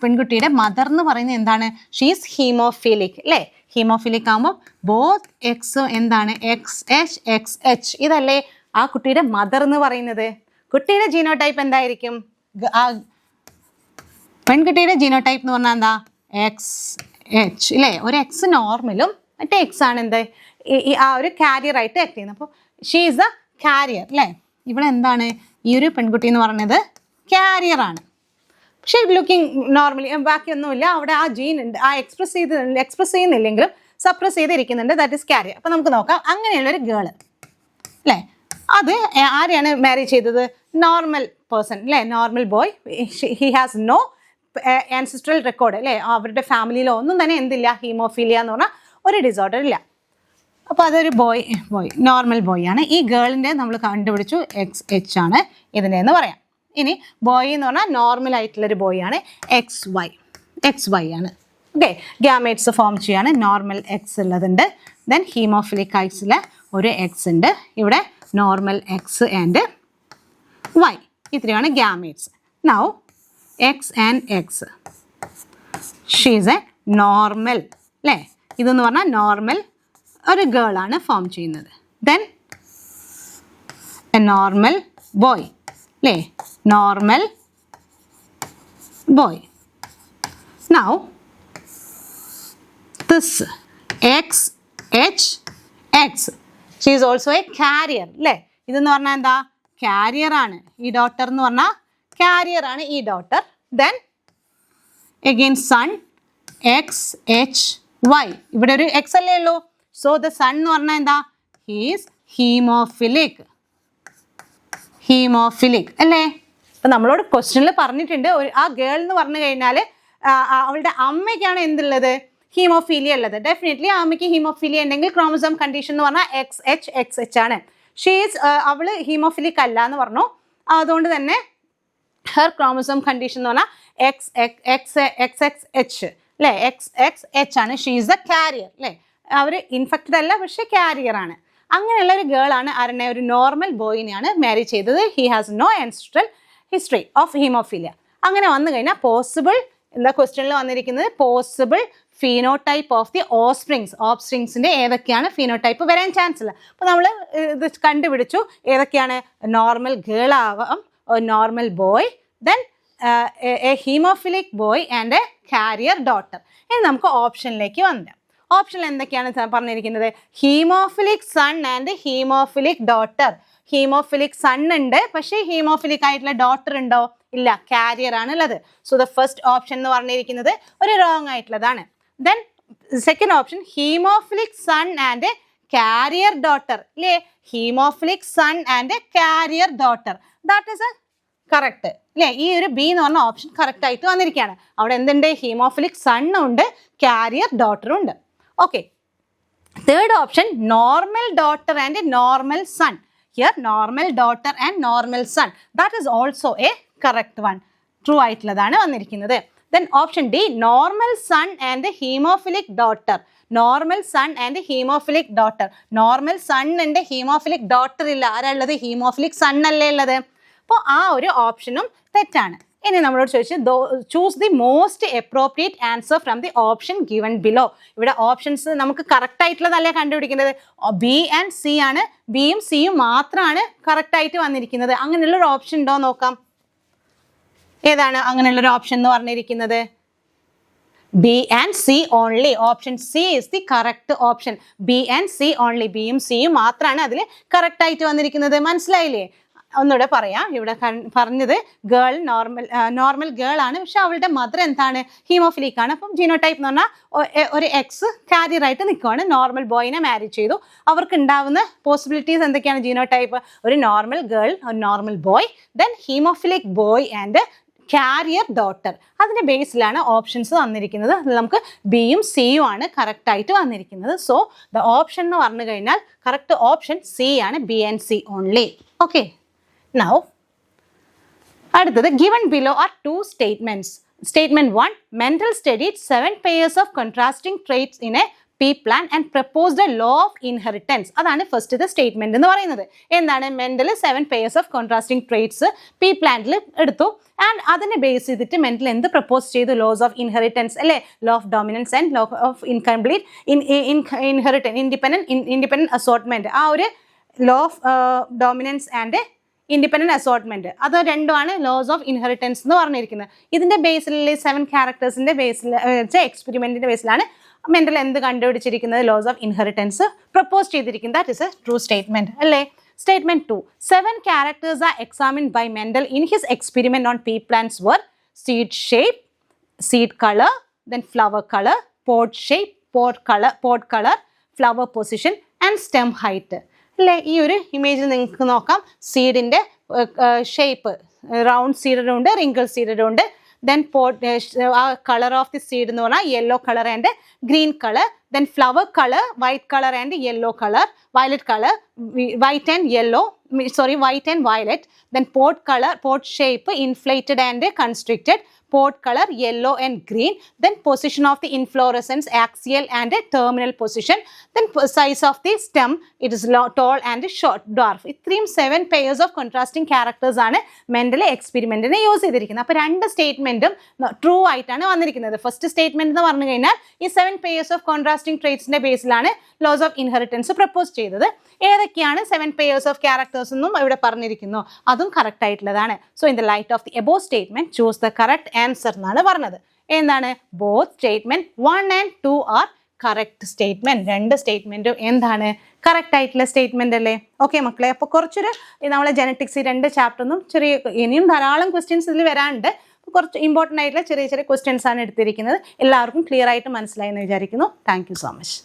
പെൺകുട്ടിയുടെ മദർ എന്ന് പറയുന്നത് എന്താണ്? ഷീസ് ഹീമോഫിലിക് അല്ലേ. ഹീമോഫിലിക് ആകുമ്പോൾ ബോത്ത് എക്സ് എന്താണ്? XH ഇതല്ലേ ആ കുട്ടിയുടെ മദർ എന്ന് പറയുന്നത്. കുട്ടിയുടെ ജീനോടൈപ്പ് എന്തായിരിക്കും? ആ പെൺകുട്ടിയുടെ ജീനോടൈപ്പ് എന്ന് പറഞ്ഞാൽ എന്താ? XH ഇല്ലേ. ഒരു എക്സ് നോർമലും മറ്റേ എക്സ് ആണ് എന്ത് ആ ഒരു കാരിയർ ആയിട്ട് ആക്ട് ചെയ്യുന്നത്. അപ്പോൾ ഷീ ഈസ് ദ കാരിയർ അല്ലേ. ഇവിടെ എന്താണ് ഈ ഒരു പെൺകുട്ടി എന്ന് പറയുന്നത്? കാരിയർ ആണ്. പക്ഷേ ലുക്കിംഗ് നോർമലി, ബാക്കിയൊന്നുമില്ല. അവിടെ ആ ജീൻ ഉണ്ട്, ആ എക്സ്പ്രസ് ചെയ്യുന്നില്ലെങ്കിലും സപ്രസ് ചെയ്തിരിക്കുന്നുണ്ട്. That is carrier. അപ്പോൾ നമുക്ക് നോക്കാം. അങ്ങനെയുള്ളൊരു ഗേള് അല്ലേ, അത് ആരെയാണ് മാരി ചെയ്തത്? നോർമൽ പേഴ്സൺ അല്ലേ, normal boy. He has no ancestral record അല്ലേ. അവരുടെ ഫാമിലിയിലോ ഒന്നും തന്നെ എന്തില്ല? ഹീമോഫീലിയ എന്ന് പറഞ്ഞാൽ ഒരു ഡിസോർഡർ ഇല്ല. അപ്പോൾ അതൊരു ബോയ് നോർമൽ ബോയ് ആണ്. ഈ ഗേളിൻ്റെ നമ്മൾ കണ്ടുപിടിച്ചു XH ആണ് ഇതിൻ്റെ എന്ന് പറയാം. ഇനി ബോയ് എന്ന് പറഞ്ഞാൽ നോർമൽ ആയിട്ടുള്ളൊരു ബോയ് ആണ്. XY ആണ്. ഓക്കെ, ഗ്യാമേറ്റ്സ് ഫോം ചെയ്യാണ്. നോർമൽ എക്സ് ഉള്ളതുണ്ട്. ദെൻ ഹീമോഫിലിക് ഐസിലെ ഒരു എക്സ് ഉണ്ട്. ഇവിടെ നോർമൽ എക്സ് ആൻഡ് വൈ, ഇത്രയാണ് gametes. Now X and X, she's a normal അല്ലേ. ഇതെന്ന് പറഞ്ഞാൽ നോർമൽ ഒരു ഗേളാണ് ഫോം ചെയ്യുന്നത്. ദെൻ എ നോർമൽ ബോയ് അല്ലേ? Normal boy. Now this XX she is also a carrier അല്ലേ? ഇതെന്ന് പറഞ്ഞാൽ എന്താ? കാരിയർ ആണ്. ഈ ഡോട്ടർ എന്ന് പറഞ്ഞാൽ കാരിയർ ആണ് ഈ daughter. Then again son XHY. ഇവിടെ ഒരു എക്സ് അല്ലേ ഉള്ളൂ. സോ ദ സൺ എന്ന് പറഞ്ഞാൽ എന്താ? ഹീസ് ഹീമോഫിലിക് അല്ലേ? അപ്പം നമ്മളോട് ക്വസ്റ്റ്യനിൽ പറഞ്ഞിട്ടുണ്ട് ആ ഗേൾ എന്ന് പറഞ്ഞു കഴിഞ്ഞാൽ അവളുടെ അമ്മയ്ക്കാണ് എന്തുള്ളത്? ഹീമോഫീലിയ ഉള്ളത്. ഡെഫിനറ്റ്ലി ആ അമ്മയ്ക്ക് ഹീമോഫീലിയ ഉണ്ടെങ്കിൽ ക്രോമസോം കണ്ടീഷൻ എന്ന് പറഞ്ഞാൽ XX ആണ്. അവള് ഹീമോഫിലിക് അല്ല എന്ന് പറഞ്ഞു. അതുകൊണ്ട് തന്നെ ഹെർ ക്രോമസോം കണ്ടീഷൻ എന്ന് പറഞ്ഞാൽ XXH അല്ലേ? XXH ആണ്. ഷീ ഈസ് ദ കാരിയർ അല്ലേ? അവർ ഇൻഫെക്റ്റഡ് അല്ല, പക്ഷേ കാരിയർ ആണ്. അങ്ങനെയുള്ള ഒരു ഗേൾ ആണ് ആരുടെ? ഒരു നോർമൽ ബോയിനെയാണ് മാരി ചെയ്തത്. He has no ancestral history of haemophilia. അങ്ങനെ വന്നു കഴിഞ്ഞാൽ പോസിബിൾ എന്താ ക്വസ്റ്റ്യനിൽ വന്നിരിക്കുന്നത്? പോസിബിൾ ഫീനോടൈപ്പ് ഓഫ് ദി ഓഫ്സ്പ്രിങ്സിൻ്റെ ഏതൊക്കെയാണ് ഫീനോടൈപ്പ് വരാൻ ചാൻസ് ഇല്ല. അപ്പോൾ നമ്മൾ ഇത് കണ്ടുപിടിച്ചു ഏതൊക്കെയാണ്. നോർമൽ ഗേൾ ആവാം, normal boy, then a haemophilic boy and a carrier daughter. ഇനി നമുക്ക് ഓപ്ഷനിലേക്ക് വന്നിട്ട് ഓപ്ഷനിൽ എന്തൊക്കെയാണ് പറഞ്ഞിരിക്കുന്നത്? Haemophilic son and haemophilic daughter. Haemophilic son ഉണ്ട്, പക്ഷേ ഹീമോഫിലിക് ആയിട്ടുള്ള ഡോട്ടർ ഉണ്ടോ? ഇല്ല, കാരിയർ ആണ് ഉള്ളത്. സോ ദ ഫസ്റ്റ് ഓപ്ഷൻ എന്ന് പറഞ്ഞിരിക്കുന്നത് ഒരു റോങ് ആയിട്ടുള്ളതാണ്. Then second option haemophilic son and carrier daughter അല്ലേ? Haemophilic son and carrier daughter, that is a correct അല്ലേ? ഈ ഒരു ബി എന്ന് പറഞ്ഞ ഓപ്ഷൻ കറക്റ്റ് ആയിട്ട് വന്നിരിക്കുകയാണ്. അവിടെ എന്തുണ്ട്? ഹീമോഫിലിക് സണ്ണും ഉണ്ട്, കാരിയർ ഡോട്ടറും ഉണ്ട്. Okay. Third option normal daughter and normal son. Here normal daughter and normal son, that is also a correct one. True ആയിട്ടുള്ളതാണ് വന്നിരിക്കുന്നത്. Then option D normal son and haemophilic daughter. Normal son and haemophilic daughter. Normal son ഉണ്ട്, haemophilic daughter ഇല്ല. ആരാ ഉള്ളത്? Haemophilic sun അല്ലേ ഉള്ളത്. അപ്പോൾ ആ ഒരു ഓപ്ഷനും തെറ്റാണ്. ഇനി നമ്മളോട് ചോദിച്ചു choose the most appropriate answer from the option given below. ഇവിടെ ഓപ്ഷൻസ് നമുക്ക് കറക്റ്റ് ആയിട്ടുള്ളതല്ലേ കണ്ടുപിടിക്കുന്നത്? ബി ആൻഡ് സി ആണ്. ബിയും സിയും മാത്രമാണ് കറക്റ്റ് ആയിട്ട് വന്നിരിക്കുന്നത്. അങ്ങനെയുള്ളൊരു ഓപ്ഷൻ ഉണ്ടോ നോക്കാം. ഏതാണ് അങ്ങനെയുള്ളൊരു ഓപ്ഷൻ എന്ന് പറഞ്ഞിരിക്കുന്നത്? B and C only. Option C is the correct option. B and C only. ബിയും സിയും മാത്രമാണ് അതിൽ കറക്റ്റ് ആയിട്ട് വന്നിരിക്കുന്നത്. മനസ്സിലായില്ലേ? ഒന്നുകൂടെ പറയാം. ഇവിടെ പറഞ്ഞത് ഗേൾ നോർമൽ ഗേൾ ആണ്, പക്ഷെ അവളുടെ മദർ എന്താണ്? ഹീമോഫിലിക് ആണ്. അപ്പം ജീനോടൈപ്പ് എന്ന് പറഞ്ഞാൽ ഒരു എക്സ് കാരിയർ ആയിട്ട് നിൽക്കുവാണ്. നോർമൽ ബോയിനെ മാരി ചെയ്തു. അവർക്ക് ഉണ്ടാവുന്ന പോസിബിലിറ്റീസ് എന്തൊക്കെയാണ്? ജീനോടൈപ്പ് ഒരു നോർമൽ ഗേൾ, ഒരു normal boy, then haemophilic boy and carrier daughter. അതിൻ്റെ ബേസിലാണ് ഓപ്ഷൻസ് വന്നിരിക്കുന്നത്. അതിൽ നമുക്ക് ബിയും സിയും ആണ് കറക്റ്റ് ആയിട്ട് വന്നിരിക്കുന്നത്. സോ ദ ഓപ്ഷൻ എന്ന് പറഞ്ഞു കഴിഞ്ഞാൽ കറക്റ്റ് ഓപ്ഷൻ സി ആണ്. B and C only. Okay. Now, അടുത്തത് given below are two statements. Statement 1, Mendel studied 7 pairs of contrasting traits in a pea plant and proposed a law of inheritance. അതാണ് ഫസ്റ്റത്തെ statement എന്ന് പറയുന്നത്. എന്താണ്? Mendel 7 pairs of contrasting traits P പ്ലാന്റിൽ എടുത്തു. And അതിനെ base ചെയ്തിട്ട് Mendel എന്ത് പ്രപ്പോസ് ചെയ്തു? ലോസ് ഓഫ് ഇൻഹെറിറ്റൻസ് അല്ലേ? Law of dominance and law of independent assortment. ആ ഒരു law of dominance and independent assortment, അത് രണ്ടുമാണ് ലോസ് ഓഫ് ഇൻഹെറിറ്റൻസ് എന്ന് പറഞ്ഞിരിക്കുന്നത്. ഇതിന്റെ ബേസിൽ 7 ക്യാരക്ടേഴ്സിന്റെ ബേസിൽ എക്സ്പെരിമെന്റിന്റെ ബേസിലാണ് മെൻഡൽ എന്ത് കണ്ടുപിടിച്ചിരിക്കുന്നത്? ലോസ് ഓഫ് ഇൻഹെറിറ്റൻസ് പ്രപ്പോസ് ചെയ്തിരിക്കുന്നത്. That is A true statement അല്ലേ? Statement 2, 7 characters are examined by Mendel in his experiment on pea plants were seed shape, seed color, then flower color, pod shape, pod color, flower position and stem height. അല്ലേ? ഈ ഒരു ഇമേജിൽ നിങ്ങൾക്ക് നോക്കാം. സീഡിൻ്റെ shape round സീഡുണ്ട്, wrinkle സീഡുണ്ട്. Then colour of the seed എന്ന് പറഞ്ഞാൽ yellow colour and green colour. Then flower colour white colour and yellow colour, violet colour, white and yellow, white and violet. Then pod color, pod shape inflated and constricted. Pod color yellow and green. Then position of the inflorescence axial and terminal position. Then size of the stem, it is tall and short, dwarf. ഇത്രയും 7 pairs of contrasting characters ആണ് Mendel എക്സ്പെരിമെന്റിനെ use ചെയ്തിരിക്കുന്നത്. അപ്പോൾ 2 സ്റ്റേറ്റ്മെന്റും true ആയിട്ടാണ് വന്നിരിക്കുന്നത്. First statement എന്ന് പറഞ്ഞു കഴിഞ്ഞാൽ ഈ 7 pairs of contrasting traitsന്റെ ബേസിലാണ് ലോസ് ഓഫ് ഇൻഹെറിറ്റൻസ് പ്രപ്പോസ് ചെയ്തത്. ഏതൊക്കെയാണ് 7 pairs of characters ആൻസേഴ്സ് എന്നും ഇവിടെ പറഞ്ഞിരിക്കുന്നു. അതും കറക്റ്റ് ആയിട്ടുള്ളതാണ്. So in the light of the above statement choose the correct answer എന്നാണ് പറഞ്ഞത്. എന്താണ്? Both statement 1 and 2 are correct statement. രണ്ട് സ്റ്റേറ്റ്മെന്റും എന്താണ്? കറക്റ്റ് ആയിട്ടുള്ള സ്റ്റേറ്റ്മെന്റ് അല്ലേ? ഓക്കെ മക്കളെ, അപ്പോൾ കുറച്ചൊരു നമ്മളെ ജനറ്റിക്സ് ഈ 2 ചാപ്റ്ററിനും ചെറിയ, ഇനിയും ധാരാളം ക്വസ്റ്റ്യൻസ് ഇതിൽ വരാനുണ്ട്. കുറച്ച് ഇമ്പോർട്ടൻ്റ് ആയിട്ടുള്ള ചെറിയ ചെറിയ ക്വസ്റ്റ്യൻസ് ആണ് എടുത്തിരിക്കുന്നത്. എല്ലാവർക്കും ക്ലിയർ ആയിട്ട് മനസ്സിലായി എന്ന് വിചാരിക്കുന്നു. Thank you so much.